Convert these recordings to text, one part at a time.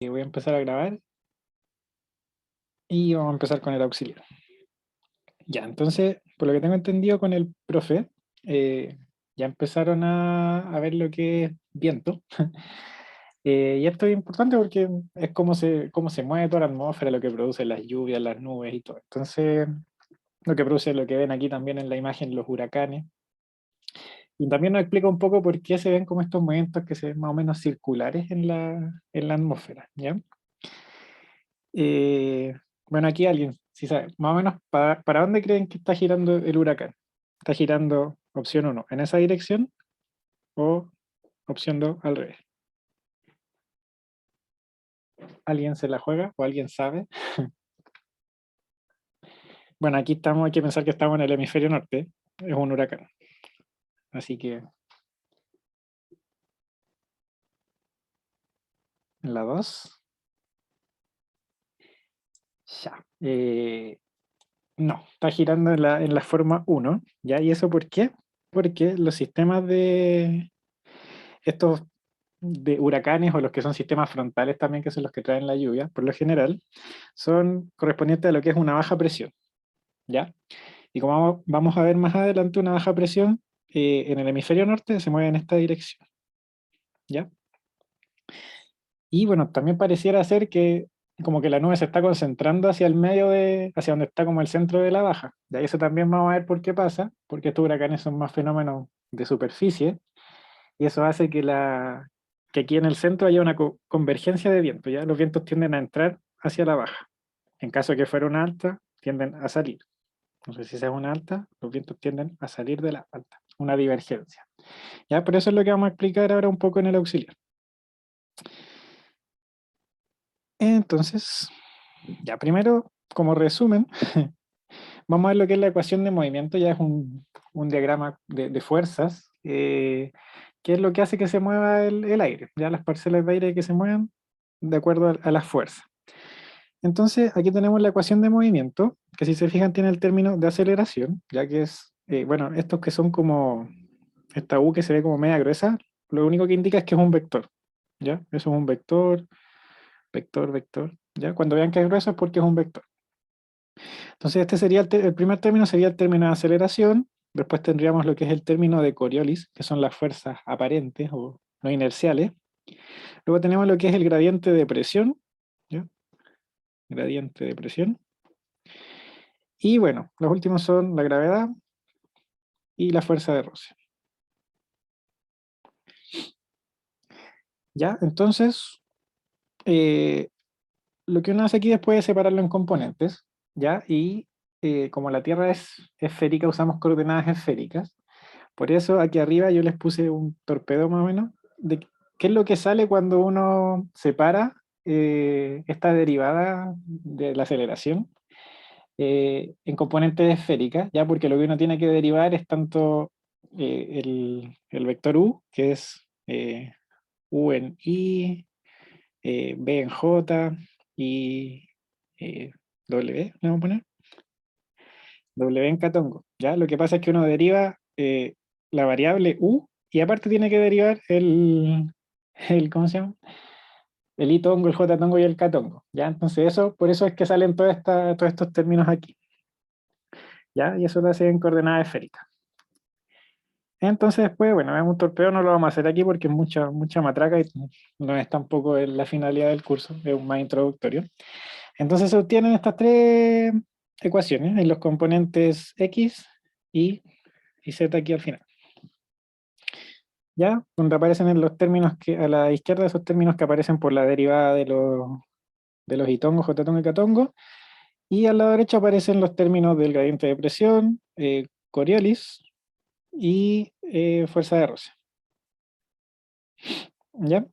Voy a empezar a grabar y vamos a empezar con el auxiliar. Ya, entonces, por lo que tengo entendido con el profe, ya empezaron a ver lo que es viento. Y esto es importante porque es cómo se mueve toda la atmósfera, lo que produce las lluvias, las nubes y todo. Entonces, lo que produce lo que ven aquí también en la imagen, los huracanes. Y también nos explica un poco por qué se ven como estos movimientos que se ven más o menos circulares en la atmósfera, ¿ya? Bueno, aquí alguien, si sabe, más o menos, ¿para dónde creen que está girando el huracán? ¿Está girando opción 1 en esa dirección o opción 2 al revés? ¿Alguien se la juega o alguien sabe? Bueno, aquí estamos, hay que pensar que estamos en el hemisferio norte, es un huracán. Así que en la 2, ya. No, está girando en la forma 1, ¿ya? ¿Y eso por qué? Porque los sistemas de estos de huracanes o los que son sistemas frontales también, que son los que traen la lluvia, por lo general, son correspondientes a lo que es una baja presión, ¿ya? Y como vamos a ver más adelante, una baja presión en el hemisferio norte se mueve en esta dirección, ¿ya? Y bueno, también pareciera ser que como que la nube se está concentrando hacia el medio hacia donde está como el centro de la baja. De ahí eso también vamos a ver por qué pasa, porque estos huracanes son más fenómenos de superficie, y eso hace que aquí en el centro haya una convergencia de viento, ¿ya? Los vientos tienden a entrar hacia la baja. En caso de que fuera una alta, tienden a salir. No sé si sea una alta, los vientos tienden a salir de la alta. Una divergencia. ¿Ya? Por eso es lo que vamos a explicar ahora un poco en el auxiliar. Entonces, ya primero, como resumen, vamos a ver lo que es la ecuación de movimiento. Ya es un diagrama de fuerzas, que es lo que hace que se mueva el aire. Ya las parcelas de aire que se muevan de acuerdo a las fuerzas. Entonces, aquí tenemos la ecuación de movimiento, que si se fijan tiene el término de aceleración, ya que es, bueno, estos que son como, esta U que se ve como media gruesa, lo único que indica es que es un vector, ¿ya? Eso es un vector, vector, vector, ¿ya? Cuando vean que es grueso es porque es un vector. Entonces, este sería el primer término, sería el término de aceleración, después tendríamos lo que es el término de Coriolis, que son las fuerzas aparentes o no inerciales. Luego tenemos lo que es el gradiente de presión, ¿ya? Gradiente de presión. Y bueno, los últimos son la gravedad y la fuerza de roce. ¿Ya? Entonces, eh, lo que uno hace aquí después es separarlo en componentes, ¿ya? Y como la Tierra es esférica, usamos coordenadas esféricas. Por eso aquí arriba yo les puse un torpedo más o menos de qué es lo que sale cuando uno separa esta derivada de la aceleración en componentes esféricas, ¿ya? Porque lo que uno tiene que derivar es tanto el vector u, que es u en i, b en j y eh, w, le vamos a poner, w en catongo, ¿ya? Lo que pasa es que uno deriva la variable u y aparte tiene que derivar ¿cómo se llama? El i tongo, el j tongo y el catongo, ¿ya? Entonces por eso es que salen todos estos términos aquí, ¿ya? Y eso lo hace en coordenadas esféricas. Entonces después, bueno, vemos un torpeo, no lo vamos a hacer aquí porque es mucha matraca y no es tampoco la finalidad del curso, es un más introductorio. Entonces se obtienen estas tres ecuaciones en los componentes x, y z aquí al final. ¿Ya? Donde aparecen en los términos que a la izquierda, esos términos que aparecen por la derivada de los itongos, jotatongo y catongo, y a la derecha aparecen los términos del gradiente de presión, Coriolis y fuerza de roce. ¿Ya?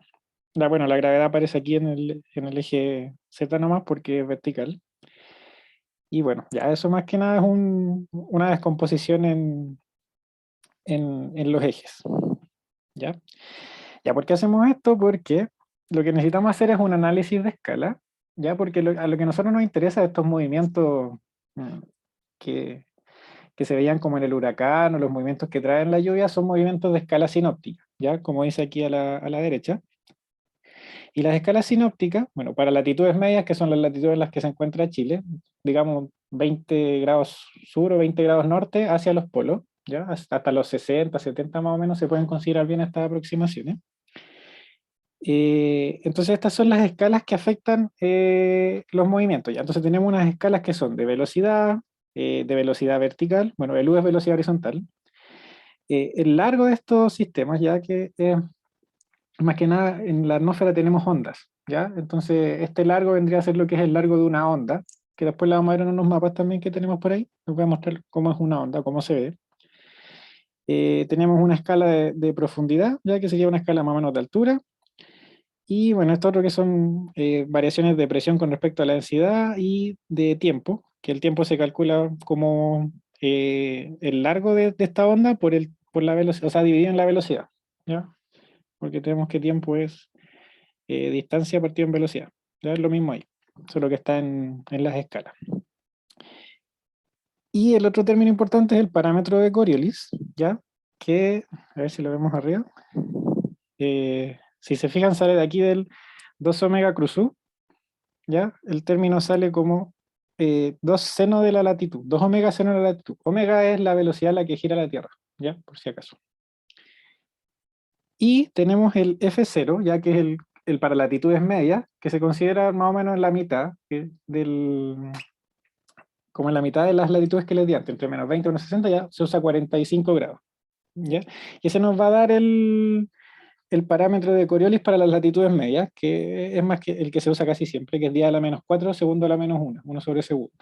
Bueno, la gravedad aparece aquí en el eje Z nomás porque es vertical. Y bueno, ya eso más que nada es una descomposición en los ejes. ¿Ya? ¿Ya por qué hacemos esto? Porque lo que necesitamos hacer es un análisis de escala, ¿ya? Porque a lo que a nosotros nos interesa estos movimientos mm, que, que se veían como en el huracán o los movimientos que traen la lluvia son movimientos de escala sinóptica, ¿ya? Como dice aquí a la derecha. Y las escalas sinópticas, bueno, para latitudes medias, que son las latitudes en las que se encuentra Chile, digamos 20 grados sur o 20 grados norte hacia los polos, ¿ya? Hasta los 60, 70 más o menos se pueden considerar bien estas aproximaciones. Entonces estas son las escalas que afectan los movimientos, ¿ya? Entonces tenemos unas escalas que son de velocidad vertical, bueno, el U es velocidad horizontal. El largo de estos sistemas, ya que más que nada en la atmósfera tenemos ondas, ¿ya? Entonces este largo vendría a ser lo que es el largo de una onda, que después la vamos a ver en unos mapas también que tenemos por ahí, les voy a mostrar cómo es una onda, cómo se ve. Tenemos una escala de profundidad, ya que sería una escala más o menos de altura, y bueno, esto otro que son variaciones de presión con respecto a la densidad y de tiempo, que el tiempo se calcula como el largo de esta onda por la velocidad, o sea, dividido en la velocidad, ¿ya? Porque tenemos que tiempo es distancia partido en velocidad. Ya es lo mismo ahí, solo que está en las escalas. Y el otro término importante es el parámetro de Coriolis, ¿ya? Que, a ver si lo vemos arriba. Si se fijan, sale de aquí del 2 omega cruz U, ¿ya? El término sale como 2 seno de la latitud, 2 omega seno de la latitud. Omega es la velocidad a la que gira la Tierra, ¿ya? Por si acaso. Y tenemos el F0, ya que es el para latitudes medias, que se considera más o menos en la mitad como en la mitad de las latitudes que les di antes, entre menos 20 y menos 60 ya se usa 45 grados, ¿ya? Y ese nos va a dar el parámetro de Coriolis para las latitudes medias, que es más que el que se usa casi siempre, que es día a la menos 4, segundo a la menos 1 sobre segundo,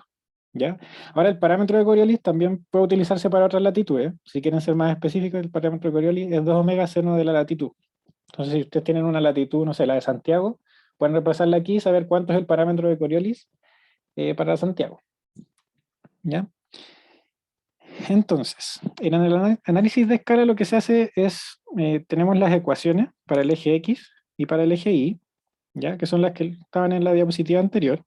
¿ya? Ahora el parámetro de Coriolis también puede utilizarse para otras latitudes. Si quieren ser más específicos, el parámetro de Coriolis es 2 omega seno de la latitud. Entonces, si ustedes tienen una latitud, no sé, la de Santiago, pueden repasarla aquí y saber cuánto es el parámetro de Coriolis para Santiago, ¿ya? Entonces, en el análisis de escala lo que se hace es, tenemos las ecuaciones para el eje X y para el eje Y, ¿ya? Que son las que estaban en la diapositiva anterior.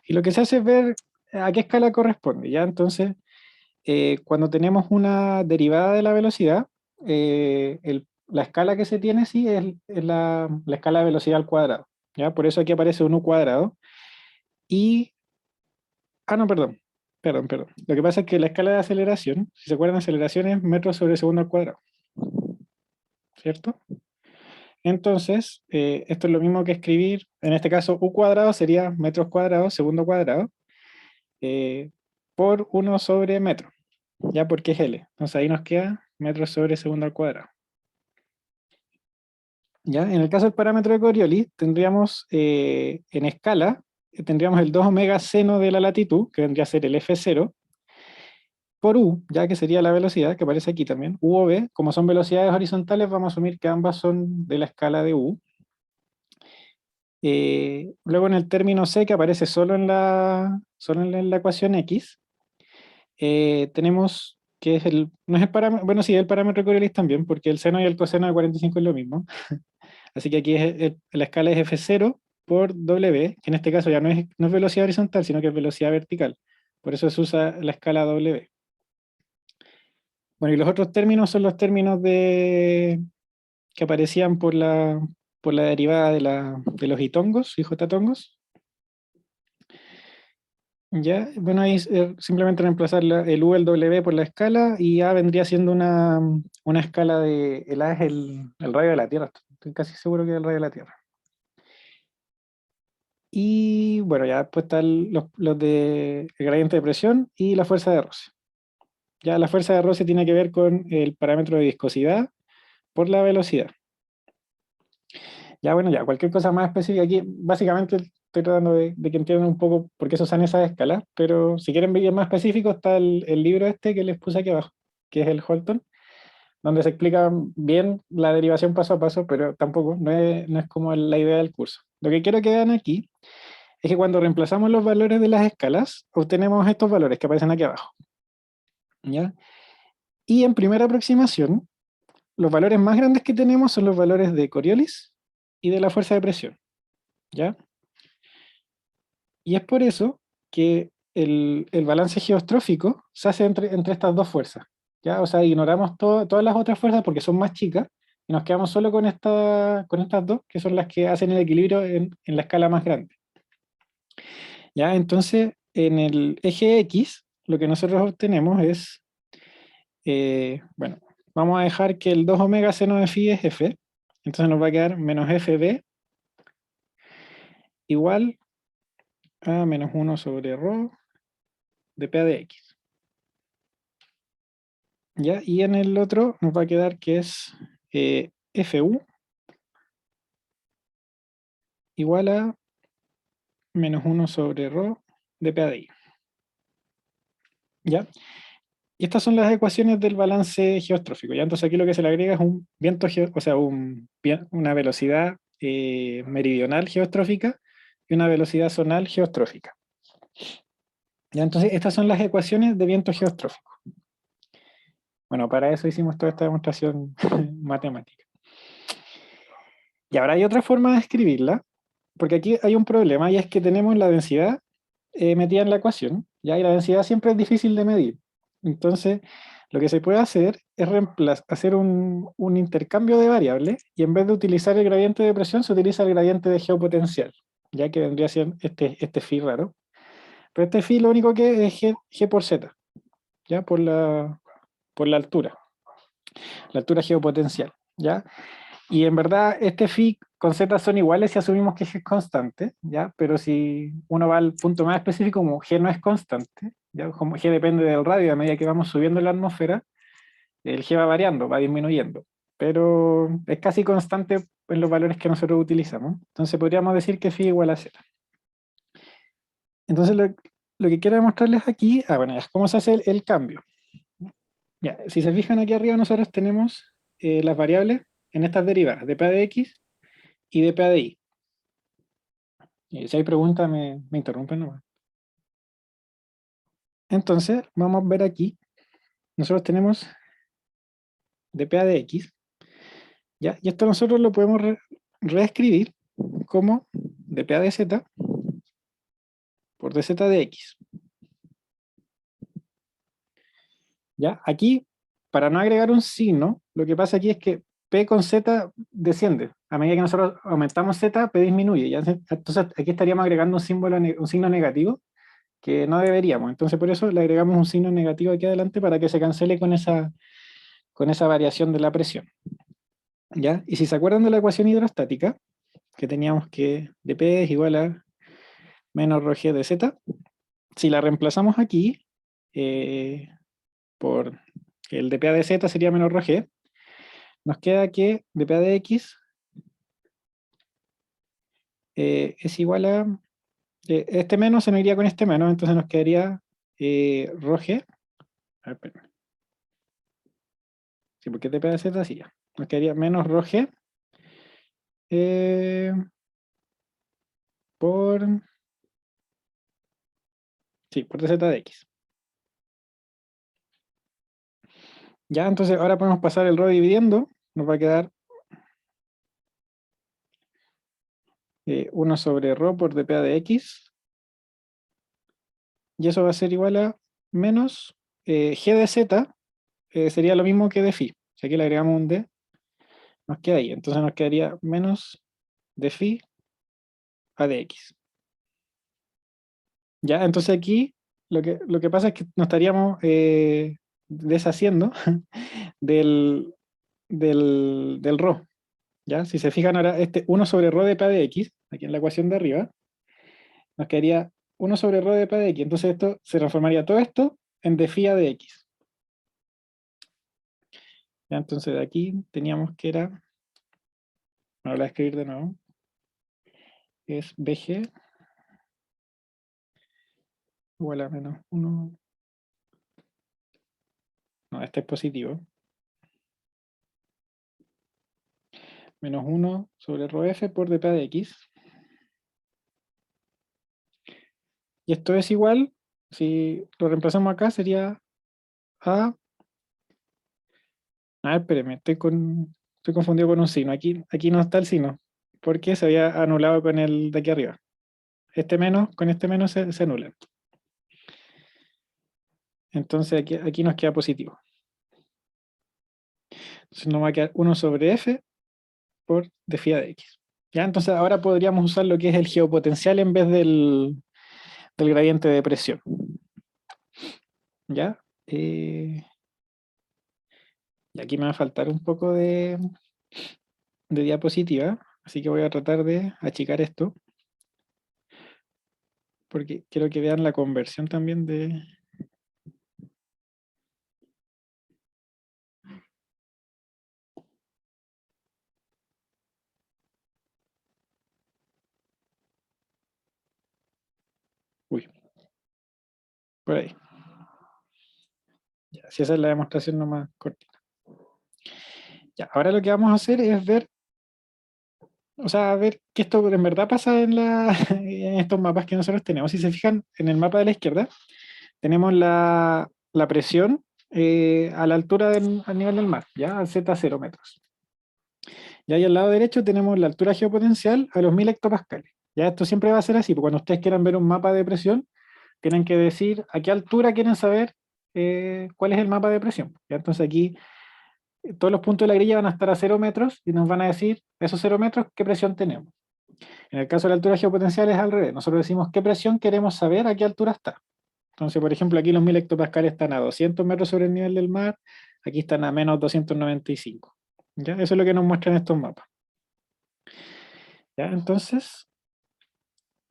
Y lo que se hace es ver a qué escala corresponde, ¿ya? Entonces, cuando tenemos una derivada de la velocidad, la escala que se tiene, sí, es la escala de velocidad al cuadrado, ¿ya? Por eso aquí aparece un U cuadrado. Y, no, perdón. Lo que pasa es que la escala de aceleración, si se acuerdan, aceleración es metros sobre segundo al cuadrado, ¿cierto? Entonces, esto es lo mismo que escribir, en este caso, U cuadrado sería metros cuadrados, segundo cuadrado, eh, por 1 sobre metro, ya porque es L. Entonces ahí nos queda metros sobre segundo al cuadrado. ¿Ya? En el caso del parámetro de Coriolis, tendríamos en escala, tendríamos el 2 omega seno de la latitud, que vendría a ser el F0, por U, ya que sería la velocidad, que aparece aquí también, U o V, como son velocidades horizontales, vamos a asumir que ambas son de la escala de U. Luego en el término C, que aparece solo en la ecuación X, tenemos que es no es el parámetro, bueno, sí, el parámetro de Coriolis también, porque el seno y el coseno de 45 es lo mismo. Así que aquí la escala es F0 por W, que en este caso ya no es velocidad horizontal, sino que es velocidad vertical. Por eso se usa la escala W. Bueno, y los otros términos son los términos que aparecían por la derivada de los itongos, j-tongos. Ya, bueno, ahí simplemente reemplazar el U, el W por la escala, y A vendría siendo una escala el A es el radio de la Tierra, estoy casi seguro que es el radio de la Tierra. Y bueno, ya después están los de el gradiente de presión y la fuerza de roce. Ya la fuerza de roce tiene que ver con el parámetro de viscosidad por la velocidad. Ya bueno, ya cualquier cosa más específica aquí, básicamente estoy tratando de que entiendan un poco por qué se usan esas escalas, pero si quieren ver más específico está el libro este que les puse aquí abajo, que es el Holton, donde se explica bien la derivación paso a paso, pero tampoco, no es como la idea del curso. Lo que quiero que vean aquí es que cuando reemplazamos los valores de las escalas, obtenemos estos valores que aparecen aquí abajo, ¿ya? Y en primera aproximación, los valores más grandes que tenemos son los valores de Coriolis y de la fuerza de presión, ¿ya? Y es por eso que el balance geostrófico se hace entre estas dos fuerzas, ¿ya? O sea, ignoramos todas las otras fuerzas porque son más chicas, y nos quedamos solo con estas dos, que son las que hacen el equilibrio en la escala más grande. ¿Ya? Entonces, en el eje X, lo que nosotros obtenemos es, bueno, vamos a dejar que el 2 omega seno de phi es f, entonces nos va a quedar menos fb igual a menos 1 sobre rho de p de x. ¿Ya? Y en el otro nos va a quedar que es fu igual a menos 1 sobre rho de p de y. ¿Ya? Y estas son las ecuaciones del balance geostrófico. ¿Ya? Entonces aquí lo que se le agrega es un viento, o sea, una velocidad meridional geostrófica y una velocidad zonal geostrófica. ¿Ya? Entonces estas son las ecuaciones de viento geostrófico. Bueno, para eso hicimos toda esta demostración matemática. Y ahora hay otra forma de escribirla, porque aquí hay un problema, y es que tenemos la densidad metida en la ecuación, ¿ya? Y la densidad siempre es difícil de medir. Entonces, lo que se puede hacer es hacer un intercambio de variables, y en vez de utilizar el gradiente de presión, se utiliza el gradiente de geopotencial, ya que vendría a ser este phi raro. Pero este phi lo único que es g por z, ¿ya? Por la altura geopotencial, ¿ya? Y en verdad, este phi con z son iguales si asumimos que g es constante, ¿ya? Pero si uno va al punto más específico, como g no es constante, ¿ya? Como g depende del radio, a medida que vamos subiendo en la atmósfera, el g va variando, va disminuyendo. Pero es casi constante en los valores que nosotros utilizamos. Entonces podríamos decir que phi igual a z. Entonces lo que quiero demostrarles aquí, bueno, es cómo se hace el cambio. Ya, si se fijan aquí arriba, nosotros tenemos las variables en estas derivadas, de p de x y de p de y. Si hay preguntas, me interrumpen nomás. Entonces, vamos a ver aquí. Nosotros tenemos de p de x, ¿ya? Y esto nosotros lo podemos reescribir como de p de z por dz de x. ¿Ya? Aquí, para no agregar un signo, lo que pasa aquí es que p con z desciende. A medida que nosotros aumentamos z, p disminuye. ¿Ya? Entonces, aquí estaríamos agregando un signo negativo que no deberíamos. Entonces, por eso le agregamos un signo negativo aquí adelante para que se cancele con esa variación de la presión. ¿Ya? Y si se acuerdan de la ecuación hidrostática, que teníamos que dp es igual a menos ρg de z, si la reemplazamos aquí por el dp de z sería menos ρg, nos queda que dp de x es igual a, este menos se nos iría con este menos, entonces nos quedaría ρg, a ver, espérame. Sí, porque dp de z sí ya, nos quedaría menos ρg por, sí, por dz de x. Ya, entonces ahora podemos pasar el ρ dividiendo, nos va a quedar 1 sobre ρ por dp de x, y eso va a ser igual a menos g de z, sería lo mismo que de phi. Si aquí le agregamos un d, nos queda ahí. Entonces nos quedaría menos de phi a de x. Ya, entonces aquí lo que pasa es que nos estaríamos deshaciendo del ρ. ¿Ya? Si se fijan ahora, este 1 sobre ρ de p de x, aquí en la ecuación de arriba, nos quedaría 1 sobre ρ de p de x. Entonces esto se transformaría todo esto en de phi a de x. ¿Ya? Entonces de aquí teníamos que era, ahora lo voy a escribir de nuevo, es bg igual a menos 1, no, este es positivo, menos 1 sobre ρf por dp de x. Y esto es igual, si lo reemplazamos acá, sería a... A ver, espéreme, estoy confundido con un signo. Aquí no está el signo, porque se había anulado con el de aquí arriba. Este menos, con este menos se anula. Entonces aquí nos queda positivo. Entonces nos va a quedar 1 sobre f por d phi de x. ¿Ya? Entonces ahora podríamos usar lo que es el geopotencial en vez del gradiente de presión. ¿Ya? Y aquí me va a faltar un poco de diapositiva, así que voy a tratar de achicar esto, porque quiero que vean la conversión también de... Uy, por ahí. Ya, si esa es la demostración nomás cortita. Ya, ahora lo que vamos a hacer es ver, o sea, ver que esto en verdad pasa en estos mapas que nosotros tenemos. Si se fijan en el mapa de la izquierda, tenemos la presión a la altura al nivel del mar, ya a Z0 metros. Y ahí al lado derecho tenemos la altura geopotencial a los 1000 hectopascales. Ya esto siempre va a ser así, porque cuando ustedes quieran ver un mapa de presión, tienen que decir a qué altura quieren saber cuál es el mapa de presión. ¿Ya? Entonces aquí todos los puntos de la grilla van a estar a 0 metros y nos van a decir esos 0 metros qué presión tenemos. En el caso de la altura geopotencial es al revés. Nosotros decimos qué presión queremos saber a qué altura está. Entonces, por ejemplo, aquí los 1000 hectopascales están a 200 metros sobre el nivel del mar, aquí están a menos 295. ¿Ya? Eso es lo que nos muestran estos mapas. ¿Ya? Entonces,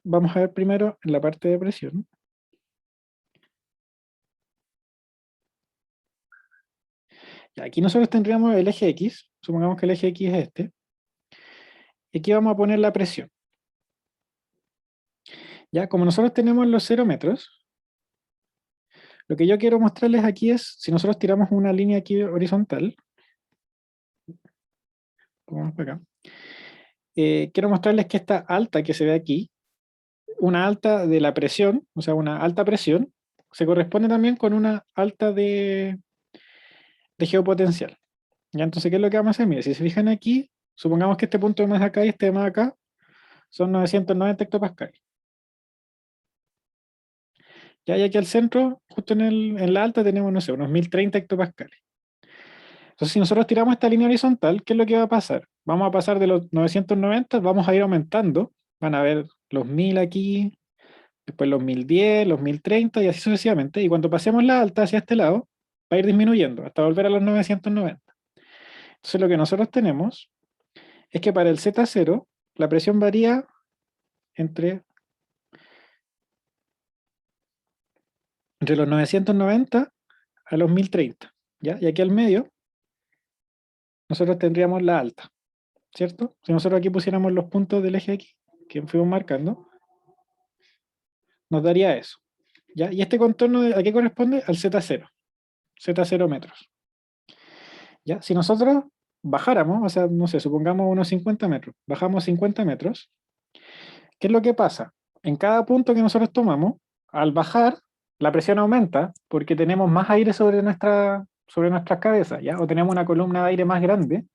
vamos a ver primero en la parte de presión. Ya, aquí nosotros tendríamos el eje X, supongamos que el eje X es este, y aquí vamos a poner la presión. Ya, como nosotros tenemos los 0 metros, lo que yo quiero mostrarles aquí es, si nosotros tiramos una línea aquí horizontal, vamos para acá, quiero mostrarles que esta alta que se ve aquí, una alta de la presión, o sea, una alta presión, se corresponde también con una alta de geopotencial. Ya, entonces, ¿qué es lo que vamos a hacer? Mire, si se fijan aquí, supongamos que este punto de más acá y este de más acá son 990 hectopascales. Ya, y aquí al centro, justo en la alta, tenemos, no sé, unos 1030 hectopascales. Entonces, si nosotros tiramos esta línea horizontal, ¿qué es lo que va a pasar? Vamos a pasar de los 990, vamos a ir aumentando. Van a ver los 1000 aquí, después los 1010, los 1030 y así sucesivamente. Y cuando pasemos la alta hacia este lado, va a ir disminuyendo hasta volver a los 990. Entonces, lo que nosotros tenemos es que para el Z0, la presión varía entre, entre los 990 a los 1030. ¿Ya? Y aquí al medio, nosotros tendríamos la alta. ¿Cierto? Si nosotros aquí pusiéramos los puntos del eje X que fuimos marcando, nos daría eso. ¿Ya? Y este contorno, ¿a qué corresponde? Al Z0, Z0 metros. ¿Ya? Si nosotros bajáramos, o sea, no sé, supongamos unos 50 metros, bajamos 50 metros, ¿qué es lo que pasa? En cada punto que nosotros tomamos, al bajar, la presión aumenta porque tenemos más aire sobre nuestras cabezas, ¿ya? O tenemos una columna de aire más grande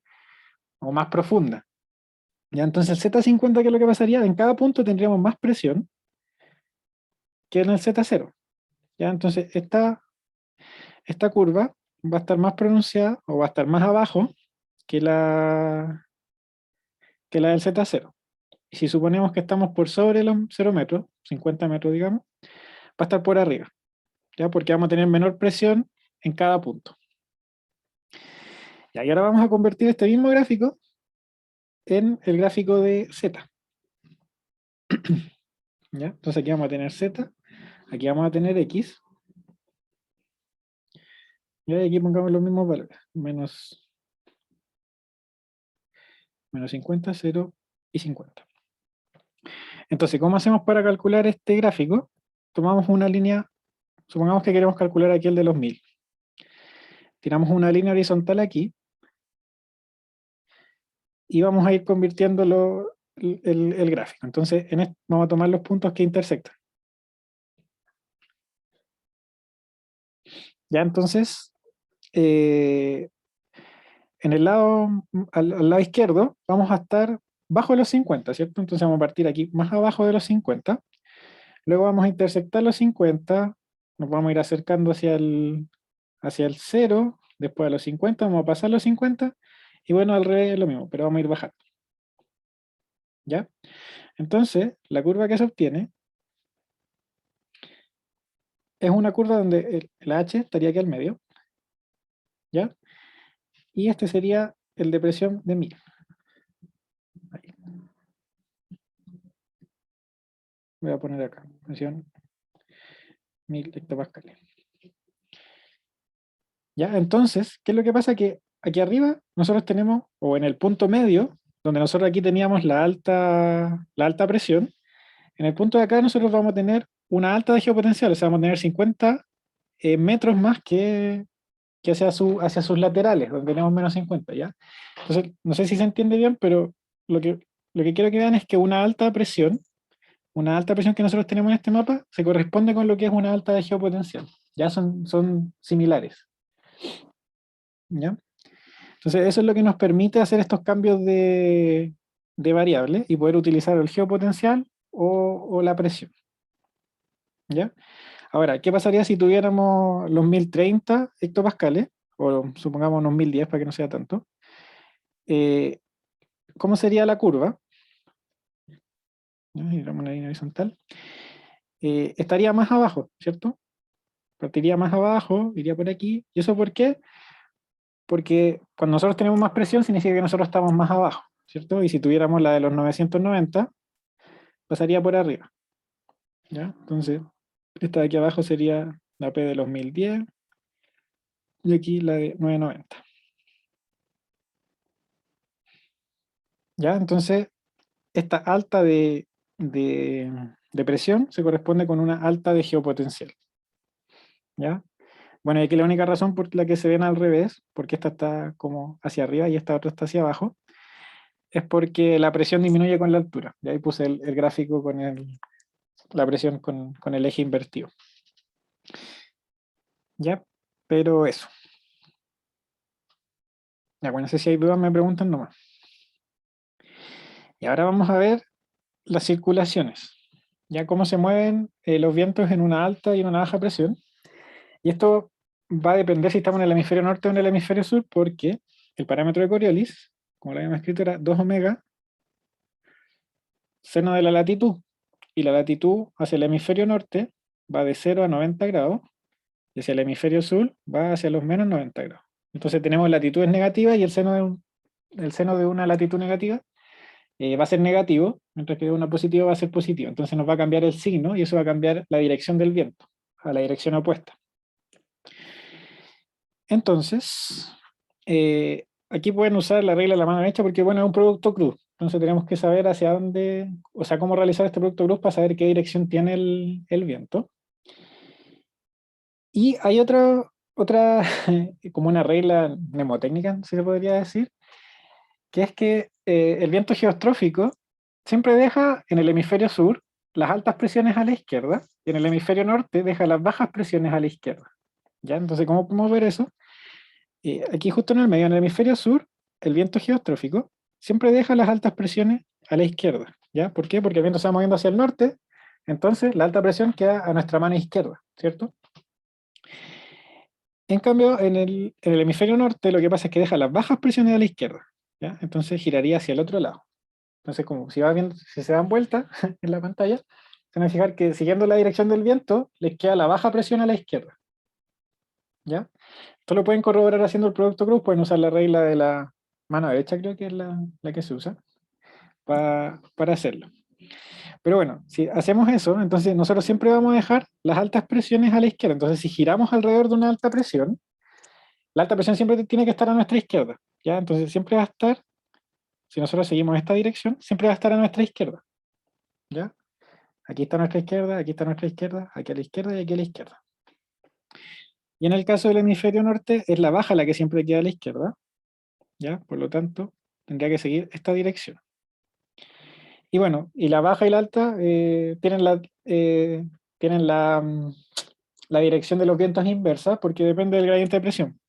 o más profunda. ¿Ya? Entonces el Z50, ¿qué es lo que pasaría? En cada punto tendríamos más presión que en el Z0. ¿Ya? Entonces esta curva va a estar más pronunciada o va a estar más abajo que que la del Z0. Y si suponemos que estamos por sobre los 0 metros, 50 metros digamos, va a estar por arriba, ¿ya? Porque vamos a tener menor presión en cada punto. Y ahora vamos a convertir este mismo gráfico en el gráfico de Z. ¿Ya? Entonces aquí vamos a tener Z, aquí vamos a tener X, y aquí pongamos los mismos valores, menos 50, 0 y 50. Entonces, ¿cómo hacemos para calcular este gráfico? Tomamos una línea, supongamos que queremos calcular aquí el de los 1000. Tiramos una línea horizontal aquí y vamos a ir convirtiéndolo el gráfico. Entonces, vamos a tomar los puntos que intersectan. Ya, entonces, en el lado, al lado izquierdo, vamos a estar bajo de los 50, ¿cierto? Entonces vamos a partir aquí más abajo de los 50. Luego vamos a intersectar los 50, nos vamos a ir acercando hacia el 0, después a los 50, vamos a pasar los 50, y bueno, al revés es lo mismo, pero vamos a ir bajando. ¿Ya? Entonces, la curva que se obtiene es una curva donde el H estaría aquí al medio, ¿ya? Y este sería el de presión de 1000. Ahí. Voy a poner acá, presión 1000 hectopascales. ¿Ya? Entonces, ¿qué es lo que pasa? Que aquí arriba nosotros tenemos, o en el punto medio, donde nosotros aquí teníamos la alta presión, en el punto de acá nosotros vamos a tener una alta de geopotencial, o sea, vamos a tener 50 metros más que hacia sus laterales, donde tenemos menos 50, ¿ya? Entonces, no sé si se entiende bien, pero lo que, lo que quiero que vean es que una alta presión que nosotros tenemos en este mapa, se corresponde con lo que es una alta de geopotencial. Ya son similares, ¿ya? Entonces, eso es lo que nos permite hacer estos cambios de variables y poder utilizar el geopotencial o la presión, ¿ya? Ahora, ¿qué pasaría si tuviéramos los 1030 hectopascales, o supongamos unos 1010 para que no sea tanto? Eh, ¿Cómo sería la curva? ¿Ya? Y damos una línea horizontal. Estaría más abajo, ¿cierto? Partiría más abajo, iría por aquí. ¿Y eso por qué? Porque cuando nosotros tenemos más presión significa que nosotros estamos más abajo, ¿cierto? Y si tuviéramos la de los 990, pasaría por arriba, ¿ya? Entonces, esta de aquí abajo sería la P de los 1010 y aquí la de 990. ¿Ya? Entonces, esta alta de presión se corresponde con una alta de geopotencial, ¿ya? Bueno, y aquí la única razón por la que se ven al revés, porque esta está como hacia arriba y esta otra está hacia abajo, es porque la presión disminuye con la altura. Y ahí puse el gráfico con la presión con el eje invertido. ¿Ya? Pero eso. Ya, bueno, no sé si hay dudas, me preguntan nomás. Y ahora vamos a ver las circulaciones. Ya cómo se mueven los vientos en una alta y en una baja presión. Y esto va a depender si estamos en el hemisferio norte o en el hemisferio sur, porque el parámetro de Coriolis, como lo habíamos escrito, era 2 omega seno de la latitud. Y la latitud hacia el hemisferio norte va de 0 a 90 grados, y hacia el hemisferio sur va hacia los menos 90 grados. Entonces tenemos latitudes negativas y el seno de una latitud negativa va a ser negativo, mientras que una positiva va a ser positivo. Entonces nos va a cambiar el signo y eso va a cambiar la dirección del viento, a la dirección opuesta. Entonces, aquí pueden usar la regla de la mano derecha porque, bueno, es un producto cruz. Entonces tenemos que saber hacia dónde, o sea, cómo realizar este producto cruz para saber qué dirección tiene el viento. Y hay otra como una regla mnemotécnica, si se podría decir, que es que el viento geostrófico siempre deja en el hemisferio sur las altas presiones a la izquierda y en el hemisferio norte deja las bajas presiones a la izquierda. ¿Ya? Entonces, ¿cómo podemos ver eso? Aquí justo en el medio, en el hemisferio sur, el viento geostrófico siempre deja las altas presiones a la izquierda. ¿Ya? ¿Por qué? Porque el viento se va moviendo hacia el norte, entonces la alta presión queda a nuestra mano izquierda, ¿cierto? En cambio, en el hemisferio norte lo que pasa es que deja las bajas presiones a la izquierda, ¿ya? Entonces giraría hacia el otro lado. Entonces, como si, va viendo, si se dan vuelta en la pantalla, se van a fijar que siguiendo la dirección del viento, les queda la baja presión a la izquierda, ¿ya? Esto lo pueden corroborar haciendo el producto cruz, pueden usar la regla de la mano derecha, creo que es la que se usa, para hacerlo. Pero bueno, si hacemos eso, entonces nosotros siempre vamos a dejar las altas presiones a la izquierda. Entonces, si giramos alrededor de una alta presión, la alta presión siempre tiene que estar a nuestra izquierda, ¿ya? Entonces siempre va a estar, si nosotros seguimos esta dirección, siempre va a estar a nuestra izquierda, ¿ya? Aquí está nuestra izquierda, aquí está nuestra izquierda, aquí a la izquierda y aquí a la izquierda. Y en el caso del hemisferio norte, es la baja la que siempre queda a la izquierda, ¿ya? Por lo tanto, tendría que seguir esta dirección. Y bueno, y la baja y la alta tienen la dirección de los vientos inversa porque depende del gradiente de presión.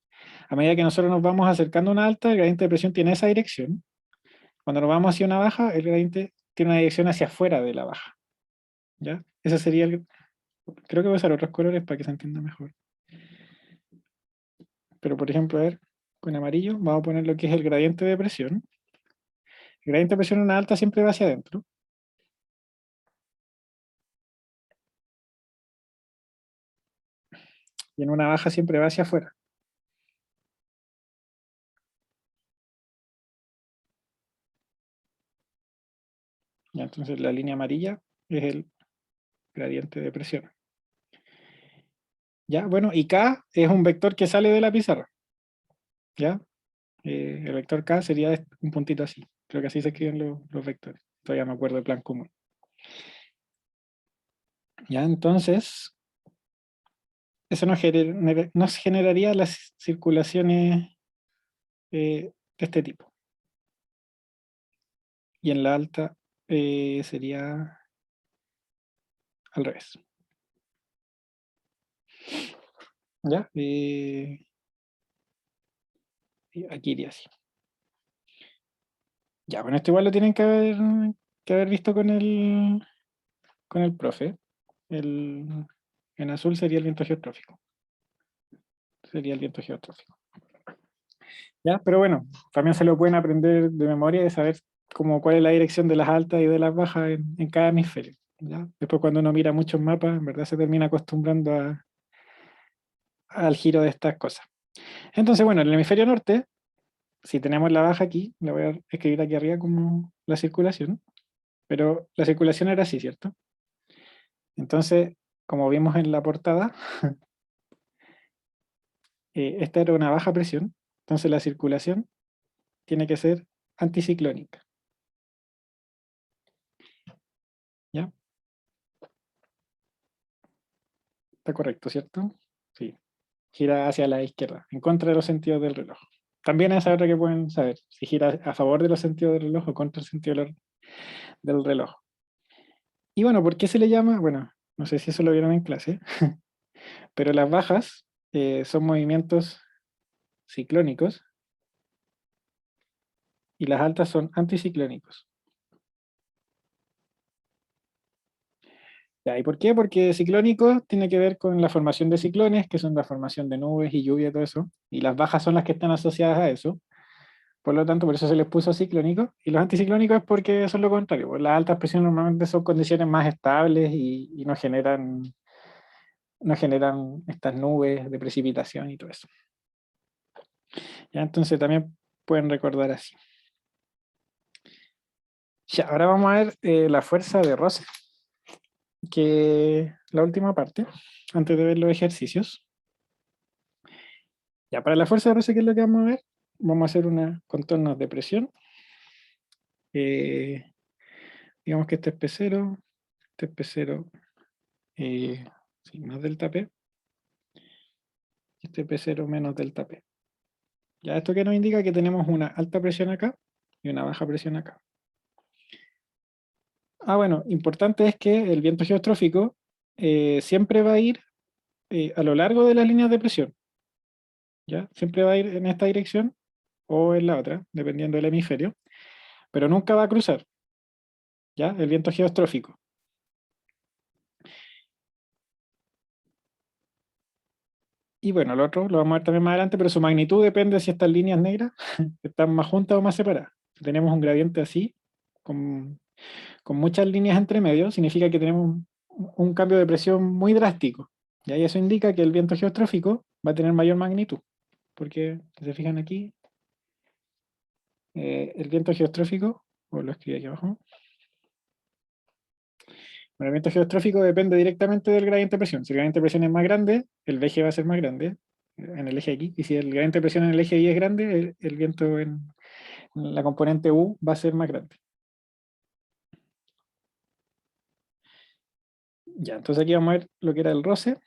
A medida que nosotros nos vamos acercando a una alta, el gradiente de presión tiene esa dirección. Cuando nos vamos hacia una baja, el gradiente tiene una dirección hacia afuera de la baja. ¿Ya? Ese sería Creo que voy a usar otros colores para que se entienda mejor. pero por ejemplo, a ver, con amarillo vamos a poner lo que es el gradiente de presión. El gradiente de presión en una alta siempre va hacia adentro. Y en una baja siempre va hacia afuera. Ya, entonces la línea amarilla es el gradiente de presión. Ya, bueno, y K es un vector que sale de la pizarra. ¿Ya? El vector K sería un puntito así. Creo que así se escriben los vectores. Todavía me acuerdo del plan común. Ya, entonces, eso nos generaría las circulaciones de este tipo. Y en la alta sería al revés. ¿Ya? Aquí iría así. Ya, bueno, esto igual lo tienen que haber visto con el profe. En azul sería el viento geostrófico. Sería el viento geostrófico. ¿Ya? Pero bueno, también se lo pueden aprender de memoria y saber cuál es la dirección de las altas y de las bajas en cada hemisferio. ¿Ya? Después cuando uno mira muchos mapas, en verdad se termina acostumbrando al giro de estas cosas. Entonces, bueno, en el hemisferio norte, si tenemos la baja aquí, la voy a escribir aquí arriba como la circulación, pero la circulación era así, ¿cierto? Entonces, como vimos en la portada, esta era una baja presión, entonces la circulación tiene que ser anticiclónica. ¿Ya? Está correcto, ¿cierto? Sí. Gira hacia la izquierda, en contra de los sentidos del reloj. También es otra que pueden saber, si gira a favor de los sentidos del reloj o contra el sentido del reloj. Y bueno, ¿por qué se le llama? Bueno, no sé si eso lo vieron en clase, pero las bajas son movimientos ciclónicos y las altas son anticiclónicos. Ya, ¿y por qué? Porque ciclónico tiene que ver con la formación de ciclones, que son la formación de nubes y lluvia y todo eso, y las bajas son las que están asociadas a eso. Por lo tanto, por eso se les puso ciclónico. Y los anticiclónicos es porque son lo contrario. Pues las altas presiones normalmente son condiciones más estables y no generan estas nubes de precipitación y todo eso. ¿Ya? Entonces también pueden recordar así. Ya, ahora vamos a ver la fuerza de roce, que la última parte, antes de ver los ejercicios. Ya, para la fuerza de roce, ¿qué es lo que vamos a ver? Vamos a hacer unos contornos de presión. Eh, digamos que este es P0, este es P0 sí, más delta P, este P0 menos delta P. Ya, esto que nos indica que tenemos una alta presión acá y una baja presión acá. Bueno, importante es que el viento geostrófico siempre va a ir a lo largo de las líneas de presión. ¿Ya? Siempre va a ir en esta dirección o en la otra, dependiendo del hemisferio, pero nunca va a cruzar. ¿Ya? El viento geostrófico. Y bueno, lo otro lo vamos a ver también más adelante, pero su magnitud depende si estas líneas negras están más juntas o más separadas. Si tenemos un gradiente así, con muchas líneas entre medio, significa que tenemos un cambio de presión muy drástico. Y ahí eso indica que el viento geostrófico va a tener mayor magnitud. Porque, si se fijan aquí, el viento geostrófico, o lo escribí aquí abajo, bueno, el viento geostrófico depende directamente del gradiente de presión. Si el gradiente de presión es más grande, el eje va a ser más grande en el eje X. Y si el gradiente de presión en el eje Y es grande, el viento en la componente U va a ser más grande. Ya, entonces aquí vamos a ver lo que era el roce.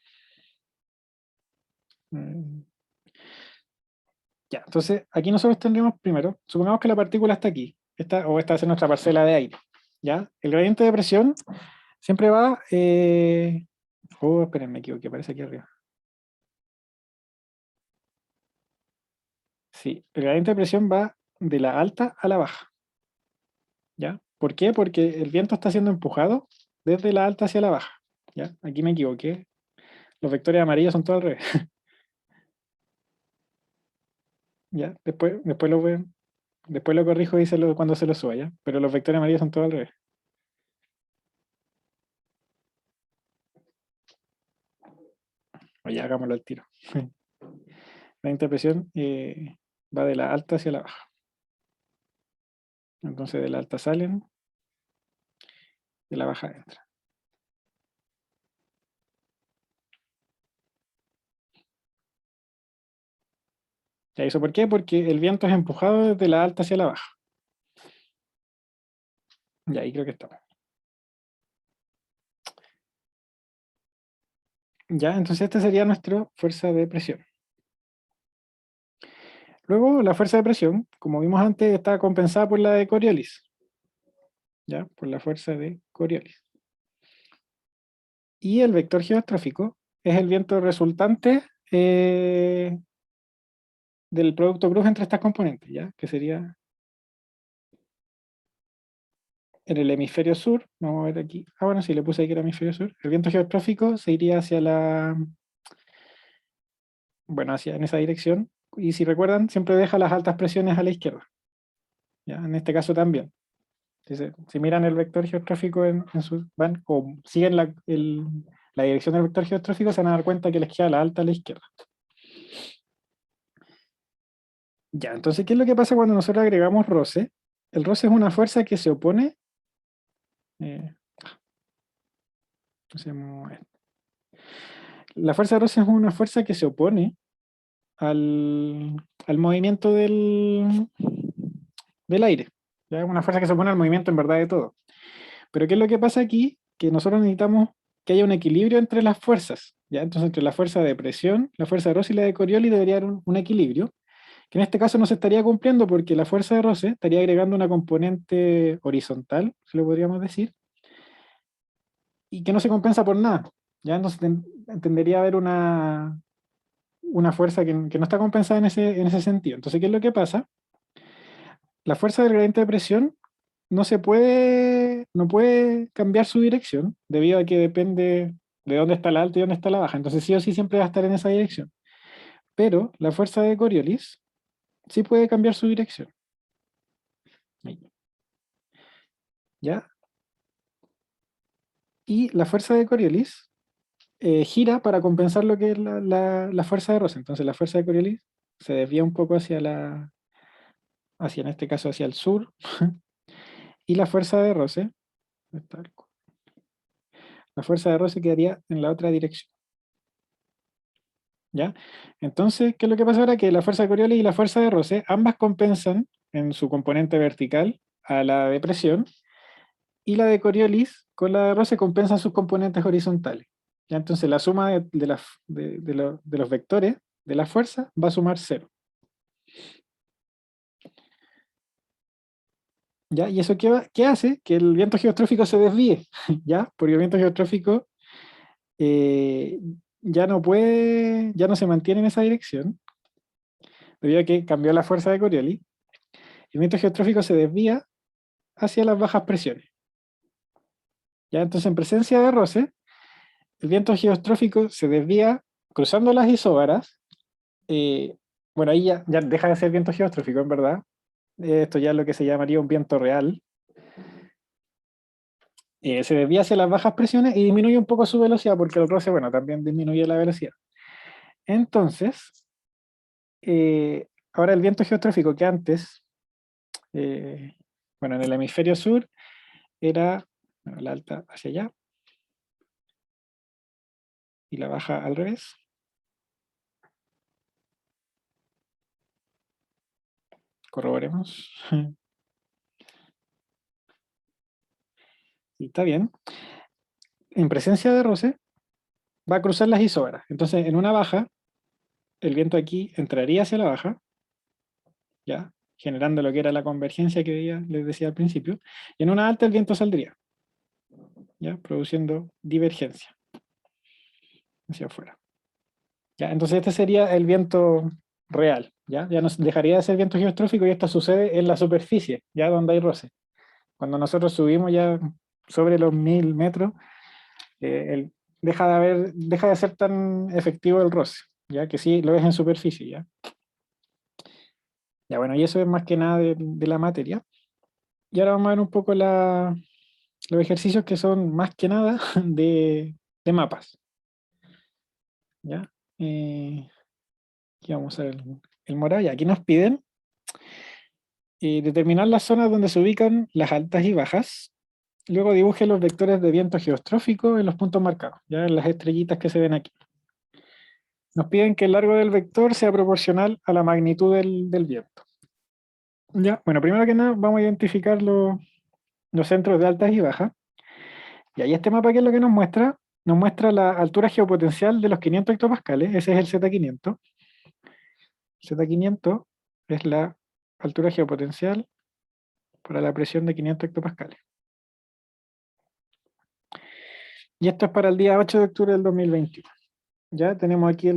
Ya, entonces aquí nosotros tendríamos primero, supongamos que la partícula está aquí, esta va a ser nuestra parcela de aire. ¿Ya? El gradiente de presión siempre va. Esperen, me equivoqué, aparece aquí arriba. Sí, el gradiente de presión va de la alta a la baja. ¿Ya? ¿Por qué? Porque el viento está siendo empujado desde la alta hacia la baja. ¿Ya? Aquí me equivoqué. Los vectores amarillos son todo al revés. Ya, después lo corrijo y cuando se lo suba, ¿ya? Pero los vectores amarillos son todos al revés. Oye, hagámoslo al tiro. La interpresión va de la alta hacia la baja. Entonces de la alta salen, de la baja entran. ¿Ya eso por qué? Porque el viento es empujado desde la alta hacia la baja. Y ahí creo que estamos. Ya, entonces esta sería nuestra fuerza de presión. Luego, la fuerza de presión, como vimos antes, está compensada por la de Coriolis. ¿Ya? Por la fuerza de Coriolis. Y el vector geostrófico es el viento resultante del producto cruz entre estas componentes, ¿ya? Que sería en el hemisferio sur. Vamos a ver aquí. Ah, bueno, sí, le puse aquí el hemisferio sur. El viento geostrófico se iría hacia bueno, hacia en esa dirección. Y si recuerdan, siempre deja las altas presiones a la izquierda. ¿Ya? En este caso también. Si miran el vector geostrófico van o siguen la dirección del vector geostrófico, se van a dar cuenta que les queda la alta a la izquierda. Ya, entonces, ¿qué es lo que pasa cuando nosotros agregamos roce? El roce es una fuerza que se opone. eh, la fuerza de roce es una fuerza que se opone al, al movimiento del aire. ¿Ya? Es una fuerza que se opone al movimiento en verdad de todo. Pero ¿qué es lo que pasa aquí? Que nosotros necesitamos que haya un equilibrio entre las fuerzas. ¿Ya? Entonces, entre la fuerza de presión, la fuerza de roce y la de Coriolis debería haber un equilibrio, que en este caso no se estaría cumpliendo porque la fuerza de roce estaría agregando una componente horizontal, si lo podríamos decir, y que no se compensa por nada. ¿Ya? Entonces entendería haber una fuerza que no está compensada en ese sentido. Entonces, ¿qué es lo que pasa? La fuerza del gradiente de presión no puede cambiar su dirección debido a que depende de dónde está la alta y dónde está la baja. Entonces sí o sí siempre va a estar en esa dirección. Pero la fuerza de Coriolis sí puede cambiar su dirección. Ahí. ¿Ya? Y la fuerza de Coriolis gira para compensar lo que es la fuerza de Rosse. Entonces la fuerza de Coriolis se desvía un poco hacia en este caso hacia el sur, y la fuerza de Rosse, la fuerza de Rosse quedaría en la otra dirección. ¿Ya? Entonces, ¿qué es lo que pasa ahora? Que la fuerza de Coriolis y la fuerza de Rosse, ambas compensan en su componente vertical a la de presión, y la de Coriolis con la de Rosse compensan sus componentes horizontales. ¿Ya? Entonces, la suma de los vectores de la fuerza va a sumar cero. ¿Ya? ¿Y eso qué hace? Que el viento geostrófico se desvíe, ¿ya? Porque el viento geostrófico eh, ya no se mantiene en esa dirección, debido a que cambió la fuerza de Coriolis. El viento geostrófico se desvía hacia las bajas presiones. ¿Ya? Entonces, en presencia de roce, el viento geostrófico se desvía cruzando las isóbaras. eh, bueno, ahí ya deja de ser viento geostrófico, en verdad. Esto ya es lo que se llamaría un viento real. Se desvía hacia las bajas presiones y disminuye un poco su velocidad, porque el roce, bueno, también disminuye la velocidad. Entonces, ahora el viento geostrófico que antes, eh, bueno, en el hemisferio sur era, bueno, la alta hacia allá y la baja al revés. Corroboremos. Y está bien. En presencia de roce, va a cruzar las isóbaras. Entonces, en una baja, el viento aquí entraría hacia la baja, ¿ya? Generando lo que era la convergencia que les decía al principio. Y en una alta, el viento saldría, ¿ya? Produciendo divergencia hacia afuera. ¿Ya? Entonces, este sería el viento real, ¿ya? Ya nos dejaría de ser viento geostrófico y esto sucede en la superficie, ¿ya? Donde hay roce. Cuando nosotros subimos ya sobre los 1000 metros, deja de ser tan efectivo el roce, ya que sí lo es en superficie, ¿ya? Ya bueno, y eso es más que nada de la materia. Y ahora vamos a ver un poco los ejercicios que son más que nada de mapas. ¿Ya? Aquí vamos a ver el morado. Y aquí nos piden determinar las zonas donde se ubican las altas y bajas. Luego dibuje los vectores de viento geostrófico en los puntos marcados, ya en las estrellitas que se ven aquí. Nos piden que el largo del vector sea proporcional a la magnitud del viento. Ya, bueno, primero que nada vamos a identificar los centros de altas y bajas. Y ahí este mapa, ¿qué es lo que nos muestra? Nos muestra la altura geopotencial de los 500 hectopascales, ese es el Z500. Z500 es la altura geopotencial para la presión de 500 hectopascales. Y esto es para el día 8 de octubre del 2021. Ya tenemos aquí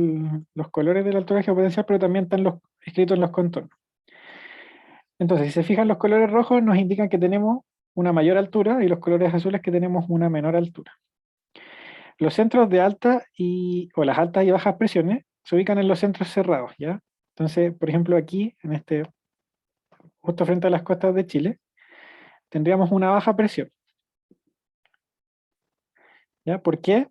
los colores de la altura geopotencial, pero también están escritos en los contornos. Entonces, si se fijan, los colores rojos nos indican que tenemos una mayor altura y los colores azules que tenemos una menor altura. Los centros de o las altas y bajas presiones se ubican en los centros cerrados, ¿ya? Entonces, por ejemplo, aquí, justo frente a las costas de Chile, tendríamos una baja presión, ¿ya? ¿Por qué?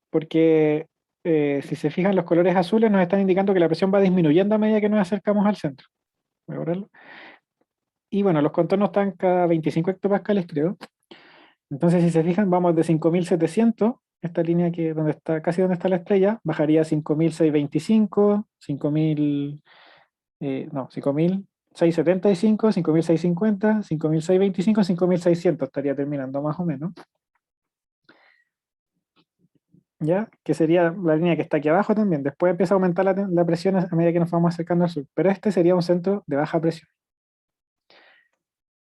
Porque si se fijan, los colores azules nos están indicando que la presión va disminuyendo a medida que nos acercamos al centro. Voy a borrarlo. Y bueno, los contornos están cada 25 hectopascales, creo. Entonces, si se fijan, vamos de 5.700, esta línea que donde está, casi donde está la estrella, bajaría a 5.625, 5.000, no, 5.675, 5.650, 5.625, 5.600 estaría terminando más o menos, ¿ya? Que sería la línea que está aquí abajo también. Después empieza a aumentar la presión a medida que nos vamos acercando al sur, pero este sería un centro de baja presión.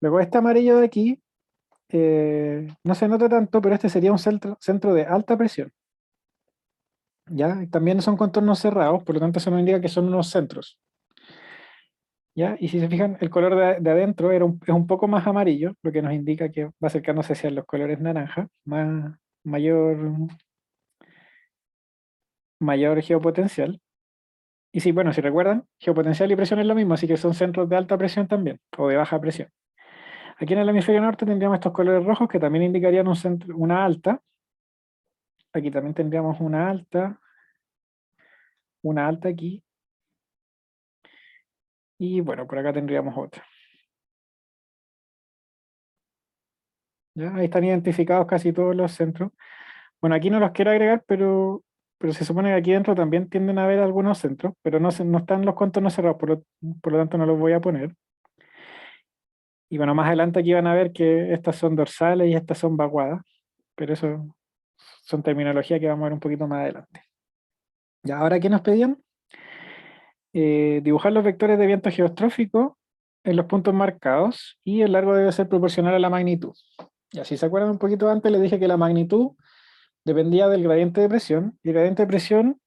Luego este amarillo de aquí, no se nota tanto, pero este sería un centro de alta presión. ¿Ya? También son contornos cerrados, por lo tanto eso nos indica que son unos centros. ¿Ya? Y si se fijan, el color de adentro es un poco más amarillo, lo que nos indica que va acercándose hacia los colores naranja, mayor, mayor geopotencial. Y sí, bueno, si recuerdan, geopotencial y presión es lo mismo, así que son centros de alta presión también, o de baja presión. Aquí en el hemisferio norte tendríamos estos colores rojos que también indicarían un centro, una alta. Aquí también tendríamos una alta aquí. Y bueno, por acá tendríamos otra. ¿Ya? Ahí están identificados casi todos los centros. Bueno, aquí no los quiero agregar, pero se supone que aquí dentro también tienden a haber algunos centros, pero no están los contornos cerrados, por lo tanto no los voy a poner. Y bueno, más adelante aquí van a ver que estas son dorsales y estas son vaguadas, pero eso son terminología que vamos a ver un poquito más adelante. Ya, ahora, ¿qué nos pedían? Dibujar los vectores de viento geostrófico en los puntos marcados y el largo debe ser proporcional a la magnitud. Y así se acuerdan un poquito antes, les dije que la magnitud dependía del gradiente de presión. Y el gradiente de presión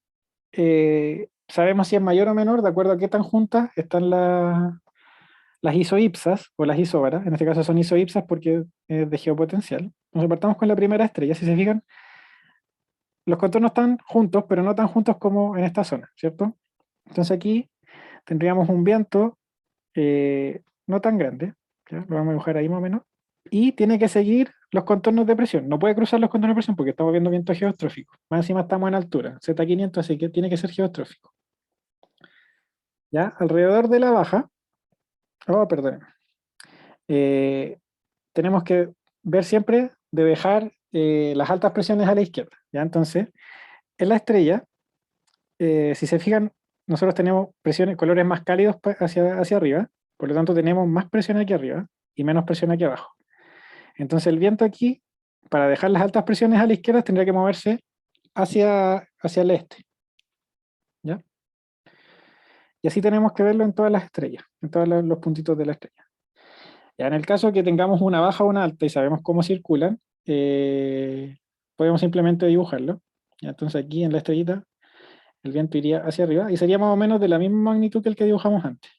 sabemos si es mayor o menor de acuerdo a qué tan juntas están las isoipsas o las isóbaras. En este caso son isoipsas porque es de geopotencial. Nos partamos con la primera estrella. Si se fijan, los contornos están juntos, pero no tan juntos como en esta zona, ¿cierto? Entonces aquí tendríamos un viento no tan grande, ¿ya? Lo vamos a dibujar ahí más o menos, y tiene que seguir los contornos de presión. No puede cruzar los contornos de presión porque estamos viendo viento geostrófico. Más encima estamos en altura, Z500, así que tiene que ser geostrófico. ¿Ya? Alrededor de la baja, oh, perdón, eh, tenemos que ver siempre de dejar las altas presiones a la izquierda. ¿Ya? Entonces, en la estrella, si se fijan, nosotros tenemos presiones, colores más cálidos hacia arriba, por lo tanto tenemos más presión aquí arriba y menos presión aquí abajo. Entonces el viento aquí, para dejar las altas presiones a la izquierda, tendría que moverse hacia el este. ¿Ya? Y así tenemos que verlo en todas las estrellas, en todos los puntitos de la estrella. Ya en el caso que tengamos una baja o una alta y sabemos cómo circulan, podemos simplemente dibujarlo. ¿Ya? Entonces aquí en la estrellita el viento iría hacia arriba y sería más o menos de la misma magnitud que el que dibujamos antes.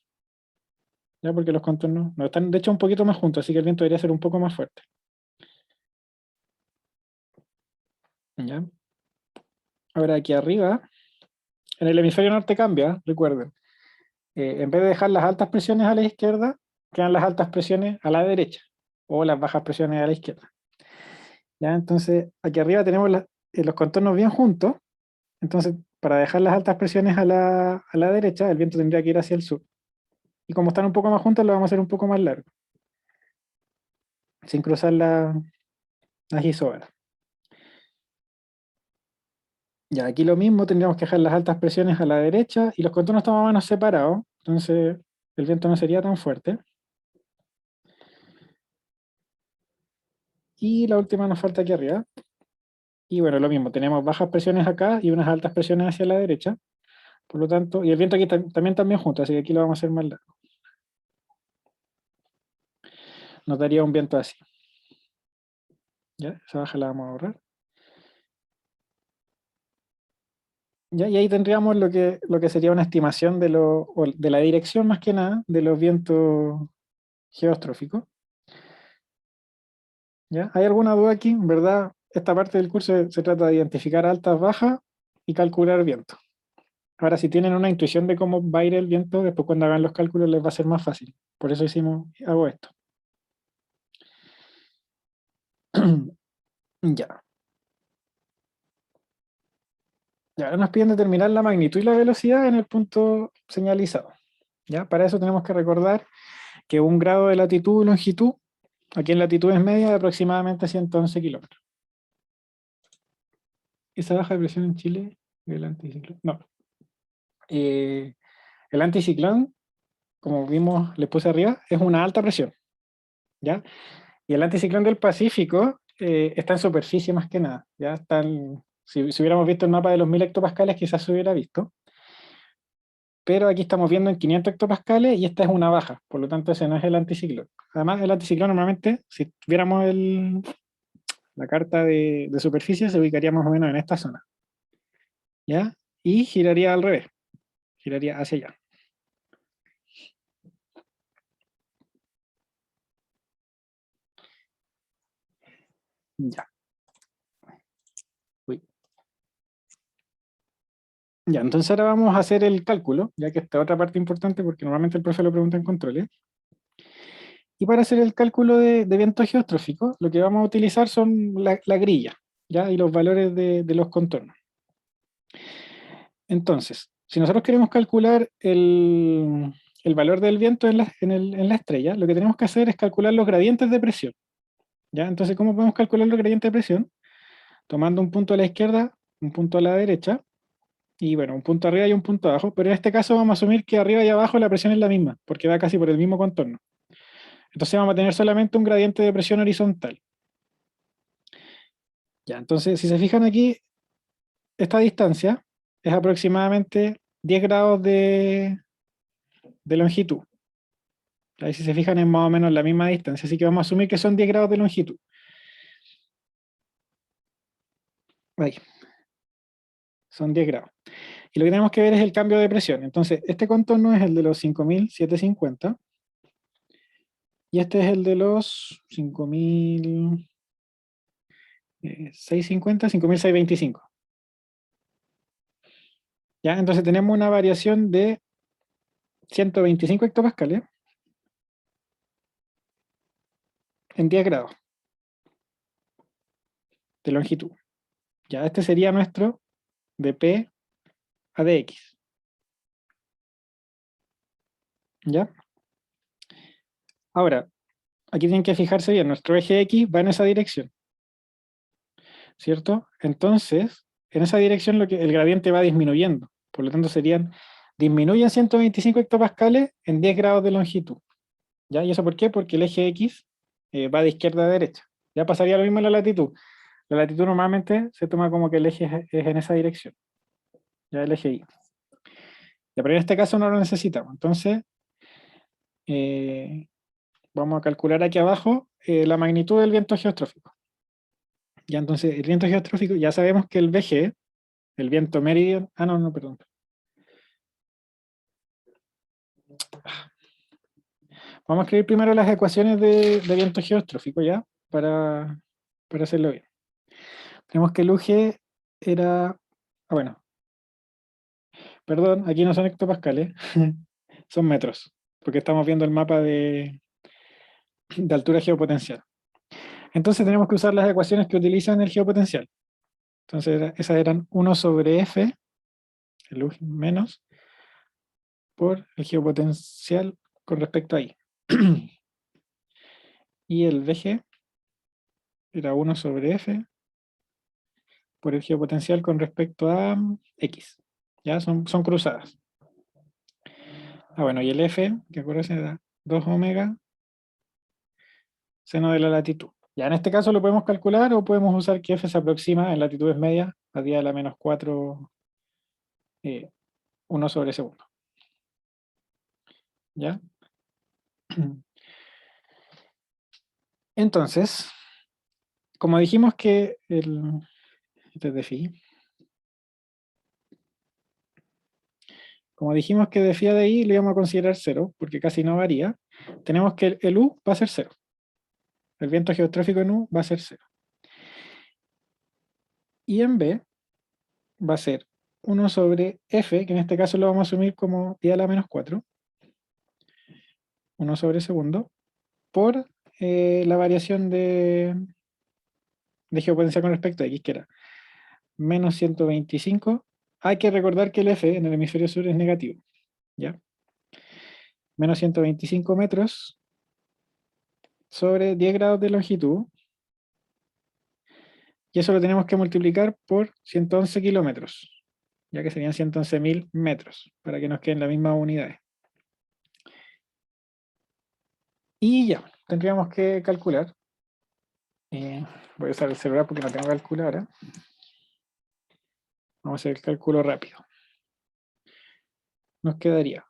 ¿Ya? Porque los contornos no están, de hecho, un poquito más juntos, así que el viento debería ser un poco más fuerte. ¿Ya? Ahora aquí arriba, en el hemisferio norte cambia, recuerden. en vez de dejar las altas presiones a la izquierda, quedan las altas presiones a la derecha, o las bajas presiones a la izquierda. ¿Ya? Entonces, aquí arriba tenemos los contornos bien juntos. Entonces, para dejar las altas presiones a la derecha, el viento tendría que ir hacia el sur. Y como están un poco más juntas, lo vamos a hacer un poco más largo, sin cruzar las isóbaras. Ya, aquí lo mismo, tendríamos que dejar las altas presiones a la derecha y los contornos están más o menos separados, entonces el viento no sería tan fuerte. Y la última nos falta aquí arriba. Y bueno, lo mismo, tenemos bajas presiones acá y unas altas presiones hacia la derecha. Por lo tanto, y el viento aquí también junto, así que aquí lo vamos a hacer más largo. Nos daría un viento así. ¿Ya? Esa baja la vamos a borrar. ¿Ya? Y ahí tendríamos lo que sería una estimación o de la dirección más que nada de los vientos geostróficos. ¿Ya? ¿Hay alguna duda aquí? En verdad, esta parte del curso se trata de identificar altas, bajas y calcular viento. Ahora, si tienen una intuición de cómo va a ir el viento, después cuando hagan los cálculos les va a ser más fácil. Por eso hago esto. Ya. Ya, ahora nos piden determinar la magnitud y la velocidad en el punto señalizado. ¿Ya? Para eso tenemos que recordar que un grado de latitud y longitud, aquí en latitudes medias, de aproximadamente 111 kilómetros. ¿Esa baja de presión en Chile? ¿El anticiclón? No. El anticiclón, como vimos, le puse arriba, es una alta presión. ¿Ya? Y el anticiclón del Pacífico está en superficie más que nada. ¿Ya? Si hubiéramos visto el mapa de los 1000 hectopascales, quizás se hubiera visto. Pero aquí estamos viendo en 500 hectopascales y esta es una baja, por lo tanto ese no es el anticiclón. Además, el anticiclón normalmente, si tuviéramos la carta de superficie, se ubicaría más o menos en esta zona. ¿Ya? Y giraría al revés, giraría hacia allá. Ya. Uy. Ya, entonces ahora vamos a hacer el cálculo, ya que esta otra parte importante, porque normalmente el profe lo pregunta en controles. Y para hacer el cálculo de viento geostrófico, lo que vamos a utilizar son la grilla, ¿ya? Y los valores de los contornos. Entonces, si nosotros queremos calcular el valor del viento en la estrella, lo que tenemos que hacer es calcular los gradientes de presión, ¿ya? Entonces, ¿cómo podemos calcular los gradientes de presión? Tomando un punto a la izquierda, un punto a la derecha, y bueno, un punto arriba y un punto abajo, pero en este caso vamos a asumir que arriba y abajo la presión es la misma, porque va casi por el mismo contorno. Entonces vamos a tener solamente un gradiente de presión horizontal. Ya, entonces si se fijan aquí, esta distancia es aproximadamente 10 grados de longitud. Ahí si se fijan es más o menos la misma distancia, así que vamos a asumir que son 10 grados de longitud. Ahí, son 10 grados. Y lo que tenemos que ver es el cambio de presión. Entonces, este contorno es el de los 5.750 y este es el de los 5.650, 5.625. ¿Ya? Entonces tenemos una variación de 125 hectopascales en 10 grados de longitud. Ya, este sería nuestro de P a dx. ¿Ya? Ahora, aquí tienen que fijarse bien, nuestro eje X va en esa dirección, ¿cierto? Entonces, en esa dirección el gradiente va disminuyendo. Por lo tanto, disminuyen 125 hectopascales en 10 grados de longitud. ¿Ya? ¿Y eso por qué? Porque el eje X va de izquierda a derecha. Ya pasaría lo mismo en la latitud. La latitud normalmente se toma como que el eje es en esa dirección. Ya el eje Y. Ya, pero en este caso no lo necesitamos. Entonces, eh, vamos a calcular aquí abajo la magnitud del viento geostrófico. Ya entonces, el viento geostrófico, ya sabemos que el VG, el viento meridional, no, perdón. Vamos a escribir primero las ecuaciones de viento geostrófico, ¿ya? Para hacerlo bien. Tenemos que el UG era, bueno, perdón, aquí no son hectopascales. son metros, porque estamos viendo el mapa de altura geopotencial. Entonces tenemos que usar las ecuaciones que utilizan el geopotencial. Entonces esas eran 1 sobre F, el U menos, por el geopotencial con respecto a I. Y el VG era 1 sobre F por el geopotencial con respecto a X. Ya son cruzadas. Bueno, y el F, que acuérdense, era 2 omega seno de la latitud. Ya en este caso lo podemos calcular o podemos usar que F se aproxima en latitudes medias a 10 a la menos 4, 1 sobre segundo. ¿Ya? Entonces, como dijimos que este es de phi, como dijimos que de phi a de I lo íbamos a considerar 0, porque casi no varía, tenemos que el U va a ser 0. El viento geostrófico en U va a ser 0. Y en B va a ser 1 sobre F, que en este caso lo vamos a asumir como 10 a la menos 4, 1 sobre segundo, por la variación de geopotencia con respecto a X, que era menos 125. Hay que recordar que el F en el hemisferio sur es negativo, ¿ya? Menos 125 metros sobre 10 grados de longitud, y eso lo tenemos que multiplicar por 111 kilómetros, ya que serían 111.000 metros, para que nos queden las mismas unidades. Y ya, tendríamos que calcular. Voy a usar el celular porque no tengo calculadora. Vamos a hacer el cálculo rápido. Nos quedaría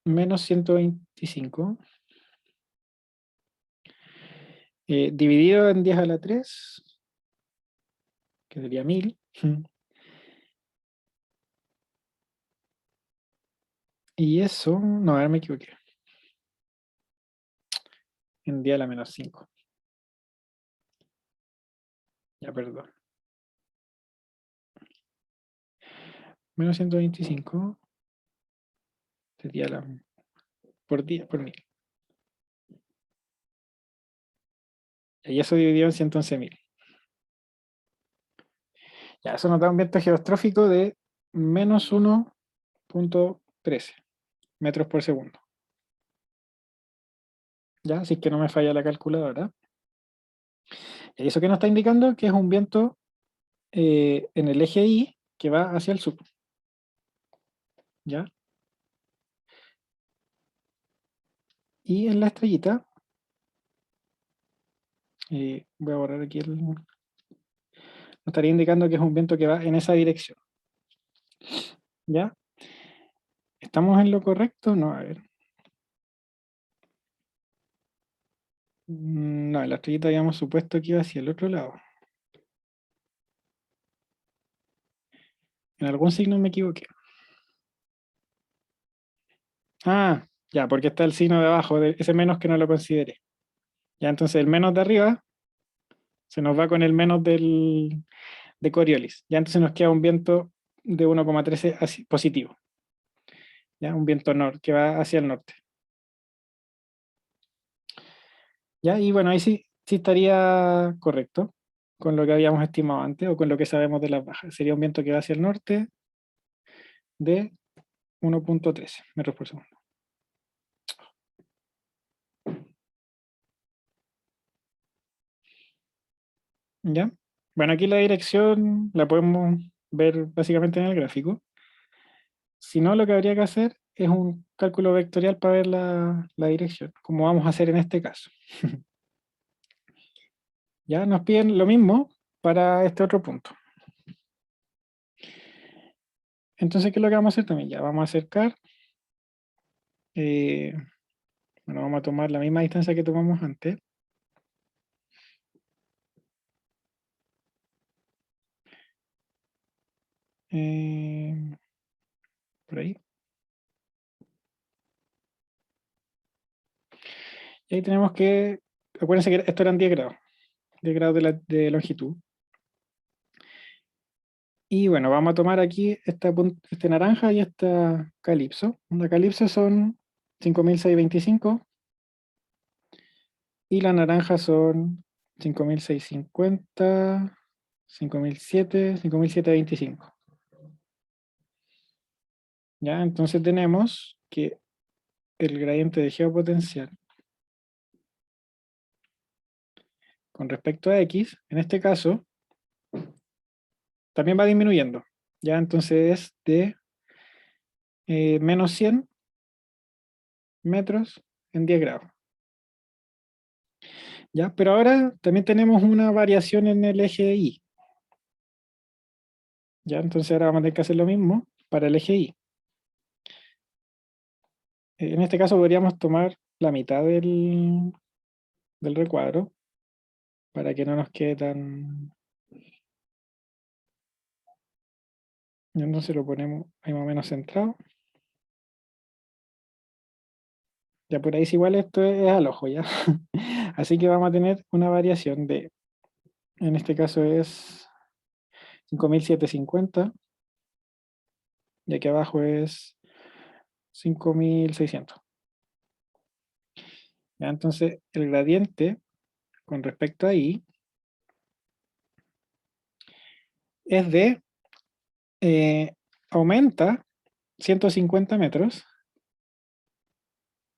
menos 125 dividido en 10 a la 3, que sería 1000. Y eso, no, a ver, me equivoqué. En 10 a la menos 5. Ya, perdón. Menos 125 sería por 10 por 1000. Y eso dividido en 111.000. Ya, eso nos da un viento geostrófico de menos 1.13 metros por segundo. Ya, así que no me falla la calculadora. Y eso que nos está indicando que es un viento en el eje Y que va hacia el sur. ¿Ya? Y en la estrellita, voy a borrar aquí nos estaría indicando que es un viento que va en esa dirección. ¿Ya? ¿Estamos en lo correcto? No, a ver. No, en la estrellita habíamos supuesto que iba hacia el otro lado. En algún signo me equivoqué. Ah, ya, porque está el signo de abajo, ese menos que no lo consideré. Ya, entonces el menos de arriba se nos va con el menos de Coriolis. Ya, entonces nos queda un viento de 1,13 positivo. Ya, un viento norte que va hacia el norte. Ya, y bueno, ahí sí estaría correcto con lo que habíamos estimado antes o con lo que sabemos de las bajas. Sería un viento que va hacia el norte de 1.13 metros por segundo. ¿Ya? Bueno, aquí la dirección la podemos ver básicamente en el gráfico. Si no, lo que habría que hacer es un cálculo vectorial para ver la dirección, como vamos a hacer en este caso. Ya nos piden lo mismo para este otro punto. Entonces, ¿qué es lo que vamos a hacer también? Ya vamos a acercar. eh, bueno, vamos a tomar la misma distancia que tomamos antes. eh, por ahí. Y ahí tenemos que, acuérdense que esto eran 10 grados, 10 grados de longitud. Y bueno, vamos a tomar aquí este naranja y esta calipso. La calipso son 5.625 y la naranja son 5.650, 5.007, 5.725. ¿Ya? Entonces tenemos que el gradiente de geopotencial con respecto a X, en este caso, también va disminuyendo. ¿Ya? Entonces es de menos 100 metros en 10 grados. ¿Ya? Pero ahora también tenemos una variación en el eje Y. ¿Ya? Entonces ahora vamos a tener que hacer lo mismo para el eje Y. En este caso podríamos tomar la mitad del recuadro para que no nos quede tan... Y entonces lo ponemos ahí más o menos centrado. Ya por ahí es igual esto es al ojo, ¿ya? Así que vamos a tener una variación de, en este caso es 5.750 y aquí abajo es 5.600. ¿Ya? Entonces el gradiente con respecto a I es de, aumenta 150 metros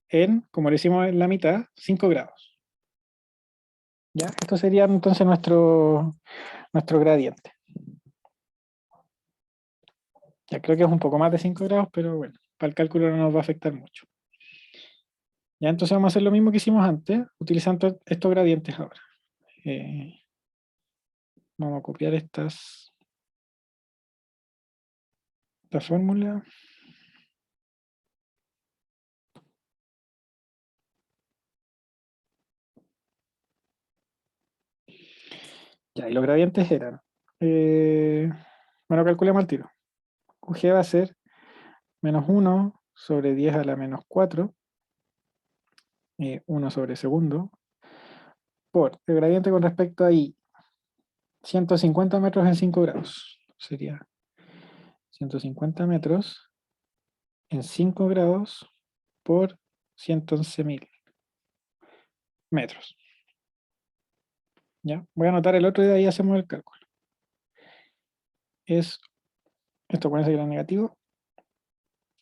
en, como lo hicimos en la mitad, 5 grados. ¿Ya? Esto sería entonces nuestro gradiente. Ya creo que es un poco más de 5 grados, pero bueno, para el cálculo no nos va a afectar mucho. Ya entonces vamos a hacer lo mismo que hicimos antes, utilizando estos gradientes ahora. Vamos a copiar esta fórmula. Ya, y los gradientes eran, bueno, calculemos al tiro. QG va a ser menos 1 sobre 10 a la menos 4, 1 sobre segundo, por el gradiente con respecto a I, 150 metros en 5 grados. Sería 150 metros en 5 grados por 111.000 metros. ¿Ya? Voy a anotar el otro y de ahí hacemos el cálculo. Esto puede ser negativo.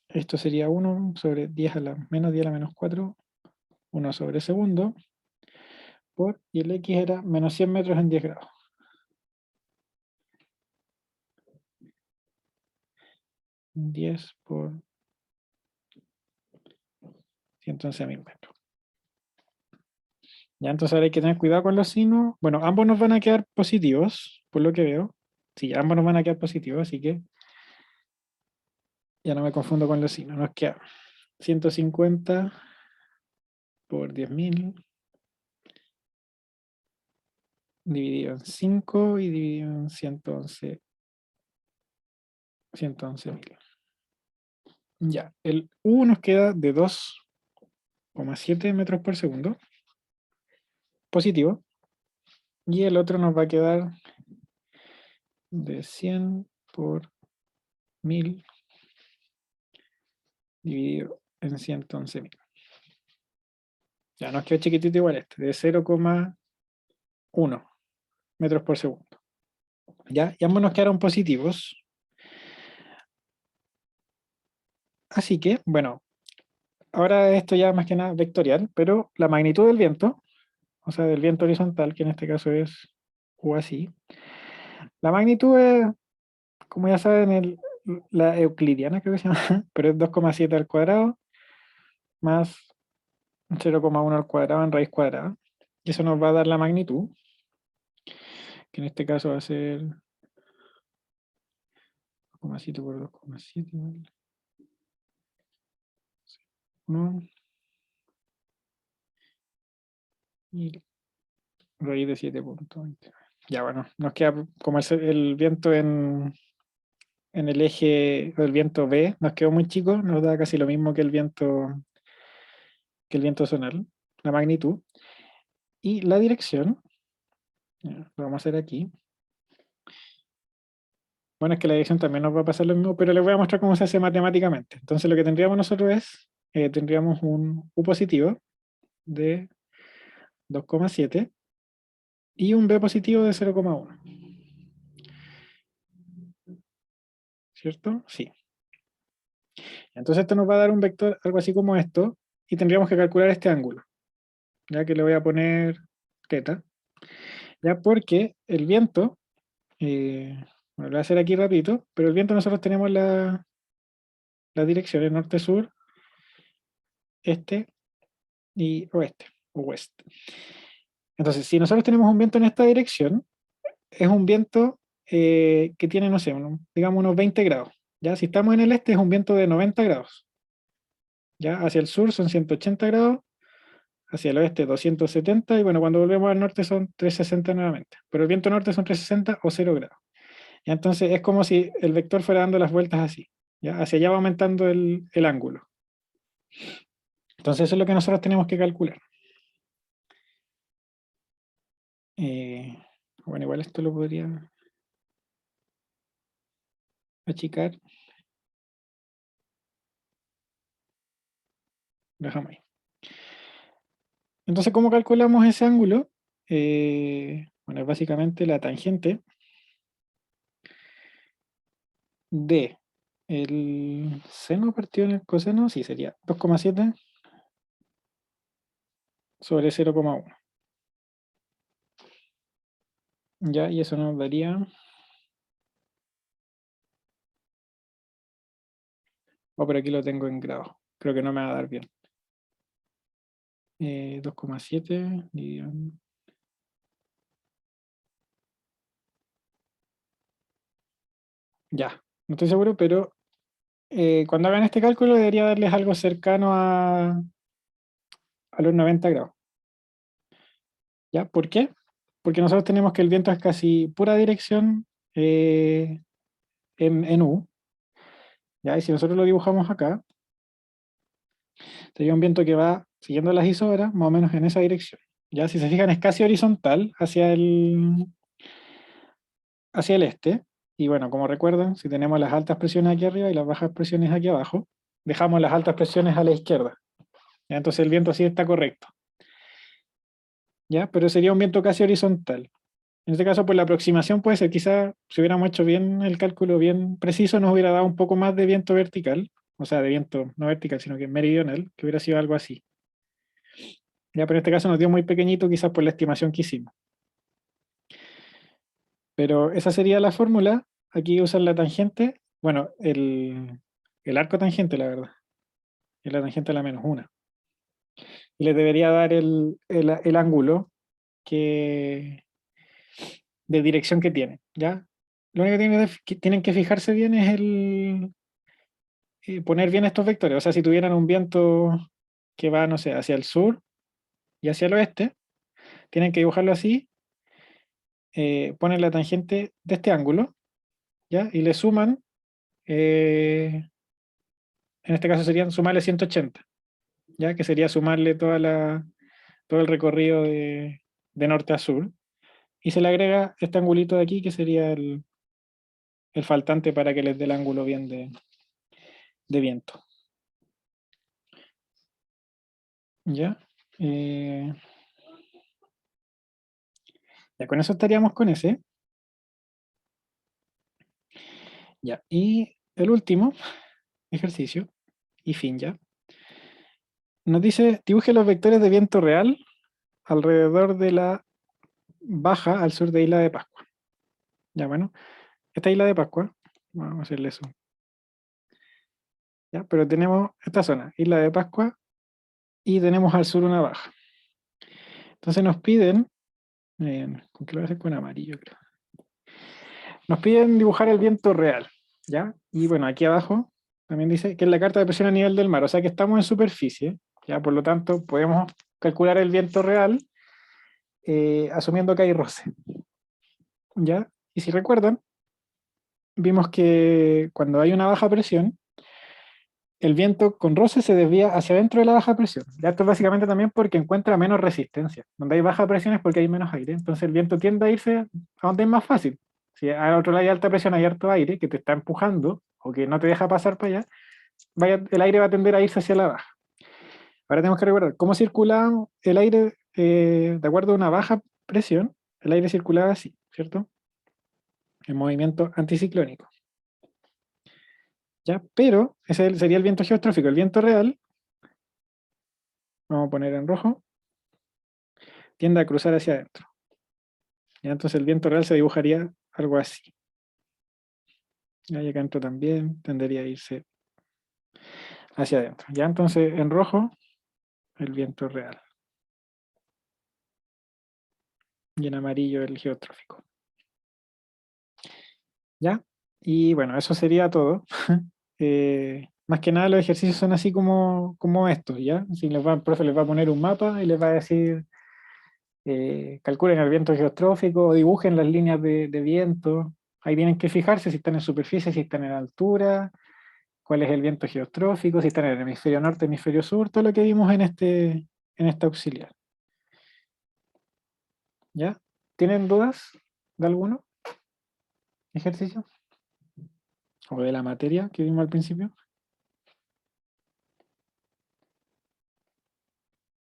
Esto sería 1 sobre 10 a la menos 10 a la menos 4, 1 sobre segundo, y el X era menos 100 metros en 10 grados. 10 por 111.000 metros. Ya, entonces ahora hay que tener cuidado con los signos. Bueno, ambos nos van a quedar positivos, por lo que veo. Sí, ambos nos van a quedar positivos, así que ya no me confundo con los signos. Nos queda 150 por 10.000 dividido en 5 y dividido en 111.000. Ya, el U nos queda de 2,7 metros por segundo, positivo, y el otro nos va a quedar de 100 por 1000 dividido en 111.000. Ya nos quedó chiquitito igual este, de 0,1 metros por segundo. Ya, y ambos nos quedaron positivos. Así que, bueno, ahora esto ya más que nada vectorial, pero la magnitud del viento, o sea, del viento horizontal, que en este caso es U así, la magnitud es, como ya saben, la euclidiana creo que se llama, pero es 2,7 al cuadrado más 0,1 al cuadrado en raíz cuadrada. Y eso nos va a dar la magnitud, que en este caso va a ser 2,7 por 2,7 igual 1 y raíz de 7,20. Ya bueno, nos queda como el viento en el eje del viento B, nos quedó muy chico, nos da casi lo mismo que el viento zonal, la magnitud. Y la dirección, ya, lo vamos a hacer aquí, Bueno, es que la dirección también nos va a pasar lo mismo, pero les voy a mostrar cómo se hace matemáticamente. Entonces lo que tendríamos nosotros es, tendríamos un U positivo de 2,7 y un B positivo de 0,1. ¿Cierto? Sí. Entonces esto nos va a dar un vector, algo así como esto, y tendríamos que calcular este ángulo, ya que le voy a poner θ, ya porque el viento, bueno, lo voy a hacer aquí rapidito, pero el viento nosotros tenemos las direcciones norte-sur, este y oeste, o west. Entonces, si nosotros tenemos un viento en esta dirección, es un viento que tiene, no sé, digamos unos 20 grados. ¿Ya? Si estamos en el este es un viento de 90 grados. ¿Ya? Hacia el sur son 180 grados, hacia el oeste 270 y bueno, cuando volvemos al norte son 360 nuevamente. Pero el viento norte son 360 o 0 grados. ¿Ya? Entonces es como si el vector fuera dando las vueltas así. ¿Ya? Hacia allá va aumentando el ángulo. Entonces eso es lo que nosotros tenemos que calcular. Bueno, igual esto lo podría achicar. Déjame ahí. Entonces, ¿cómo calculamos ese ángulo? Bueno, es básicamente la tangente de el seno partido en el coseno, sí, sería 2,7 sobre 0,1. Ya, y eso nos daría, por aquí lo tengo en grado, creo que no me va a dar bien. 2,7 dividido ya, no estoy seguro, pero cuando hagan este cálculo debería darles algo cercano a los 90 grados. ¿Ya? ¿Por qué? Porque nosotros tenemos que el viento es casi pura dirección en U. ¿Ya? Y si nosotros lo dibujamos acá, sería un viento que va siguiendo las isobaras, más o menos en esa dirección. ¿Ya? Si se fijan, es casi horizontal hacia el este. Y bueno, como recuerdan, si tenemos las altas presiones aquí arriba y las bajas presiones aquí abajo, dejamos las altas presiones a la izquierda. ¿Ya? Entonces el viento así está correcto. ¿Ya? Pero sería un viento casi horizontal. En este caso, pues la aproximación puede ser, quizá si hubiéramos hecho bien el cálculo bien preciso, nos hubiera dado un poco más de viento vertical, o sea, de viento no vertical, sino que meridional, que hubiera sido algo así. Ya, pero en este caso nos dio muy pequeñito, quizás por la estimación que hicimos. Pero esa sería la fórmula. Aquí usan la tangente, bueno, el arco tangente, la verdad. Es la tangente a la menos una. Y les debería dar el ángulo que, de dirección que tiene, ¿ya? Lo único que tienen que fijarse bien es poner bien estos vectores. O sea, si tuvieran un viento que va, no sé, hacia el sur y hacia el oeste, tienen que dibujarlo así, ponen la tangente de este ángulo, ¿ya? Y le suman, en este caso serían sumarle 180, ¿ya? Que sería sumarle todo el recorrido de norte a sur. Y se le agrega este angulito de aquí, que sería el faltante para que les dé el ángulo bien de viento. ¿Ya? Ya con eso estaríamos con ese. Ya, y el último ejercicio, y fin ya, nos dice, dibuje los vectores de viento real alrededor de la baja al sur de Isla de Pascua. Ya, bueno, esta Isla de Pascua, vamos a hacerle eso. Ya, pero tenemos esta zona, Isla de Pascua, y tenemos al sur una baja. Entonces nos piden, ¿con qué lo voy a hacer? Con amarillo, creo. Nos piden dibujar el viento real, ¿ya? Y bueno, aquí abajo también dice que es la carta de presión a nivel del mar, o sea que estamos en superficie, ¿ya? Por lo tanto, podemos calcular el viento real asumiendo que hay roce, ¿ya? Y si recuerdan, vimos que cuando hay una baja presión, el viento con roce se desvía hacia adentro de la baja presión. Ya esto es básicamente también porque encuentra menos resistencia. Donde hay baja presión es porque hay menos aire, entonces el viento tiende a irse a donde es más fácil, Si al otro lado hay alta presión, hay harto aire que te está empujando o que no te deja pasar para allá, el aire va a tender a irse hacia la baja. Ahora tenemos que recordar cómo circulaba el aire de acuerdo a una baja presión. El aire circulaba así, ¿cierto? En movimiento anticiclónico. ¿Ya? Pero ese sería el viento geostrófico. El viento real, vamos a poner en rojo, tiende a cruzar hacia adentro. ¿Ya? Entonces el viento real se dibujaría algo así. ¿Ya? Y acá adentro también tendería a irse hacia adentro. ¿Ya? Entonces en rojo, el viento real. Y en amarillo, el geostrófico. ¿Ya? Y bueno, eso sería todo. Más que nada los ejercicios son así como estos, ¿ya? Si el profe les va a poner un mapa y les va a decir, calculen el viento geostrófico o dibujen las líneas de viento. Ahí tienen que fijarse si están en superficie, si están en altura, cuál es el viento geostrófico, si están en el hemisferio norte, hemisferio sur, todo lo que vimos en este auxiliar. ¿Ya? ¿Tienen dudas de alguno ejercicio? ¿O de la materia que vimos al principio?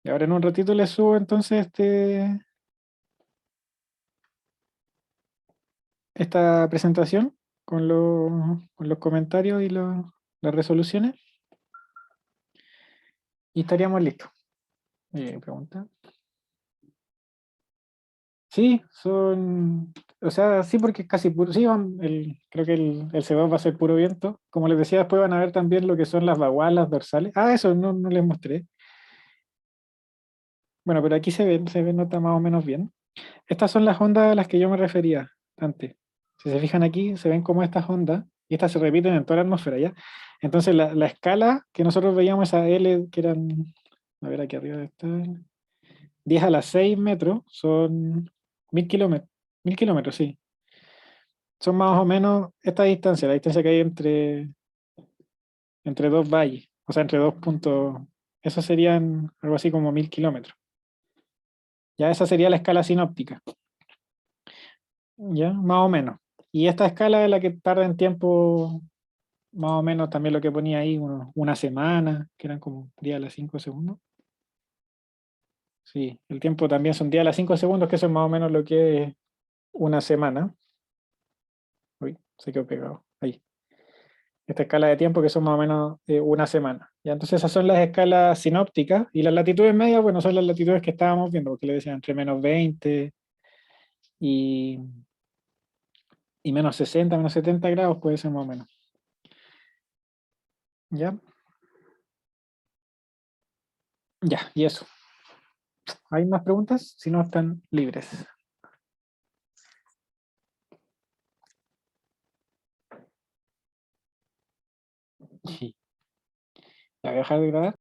Y ahora en un ratito les subo entonces esta presentación con los comentarios y las resoluciones y estaríamos listos. Pregunta. Sí, o sea, sí porque es casi puro, sí, creo que el C2 va a ser puro viento. Como les decía, después van a ver también lo que son las vaguadas, las dorsales. Ah, eso no les mostré. Bueno, pero aquí se ve, nota más o menos bien. Estas son las ondas a las que yo me refería antes. Si se fijan aquí, se ven como estas ondas, y estas se repiten en toda la atmósfera, ¿ya? Entonces, la escala que nosotros veíamos, esa L, que eran, a ver, aquí arriba está, 10 a las 6 metros, son 1000 kilómetros. 1000 kilómetros, sí. Son más o menos esta distancia, la distancia que hay entre dos valles, o sea, entre dos puntos. Eso serían algo así como 1000 kilómetros. Ya esa sería la escala sinóptica. ¿Ya? Más o menos. Y esta escala es la que tarda en tiempo, más o menos también lo que ponía ahí, una semana, que eran como 10 a las 5 segundos. Sí, el tiempo también son 10 a las 5 segundos, que eso es más o menos lo que es una semana. Uy, se quedó pegado. Ahí. Esta escala de tiempo que son más o menos una semana. ¿Ya? Entonces esas son las escalas sinópticas y las latitudes medias, bueno, son las latitudes que estábamos viendo, porque le decían entre -20 y, y -60, -70 grados puede ser más o menos. ¿Ya? Ya, y eso. ¿Hay más preguntas? Si no, están libres. Sí. Ya voy a dejar de grabar.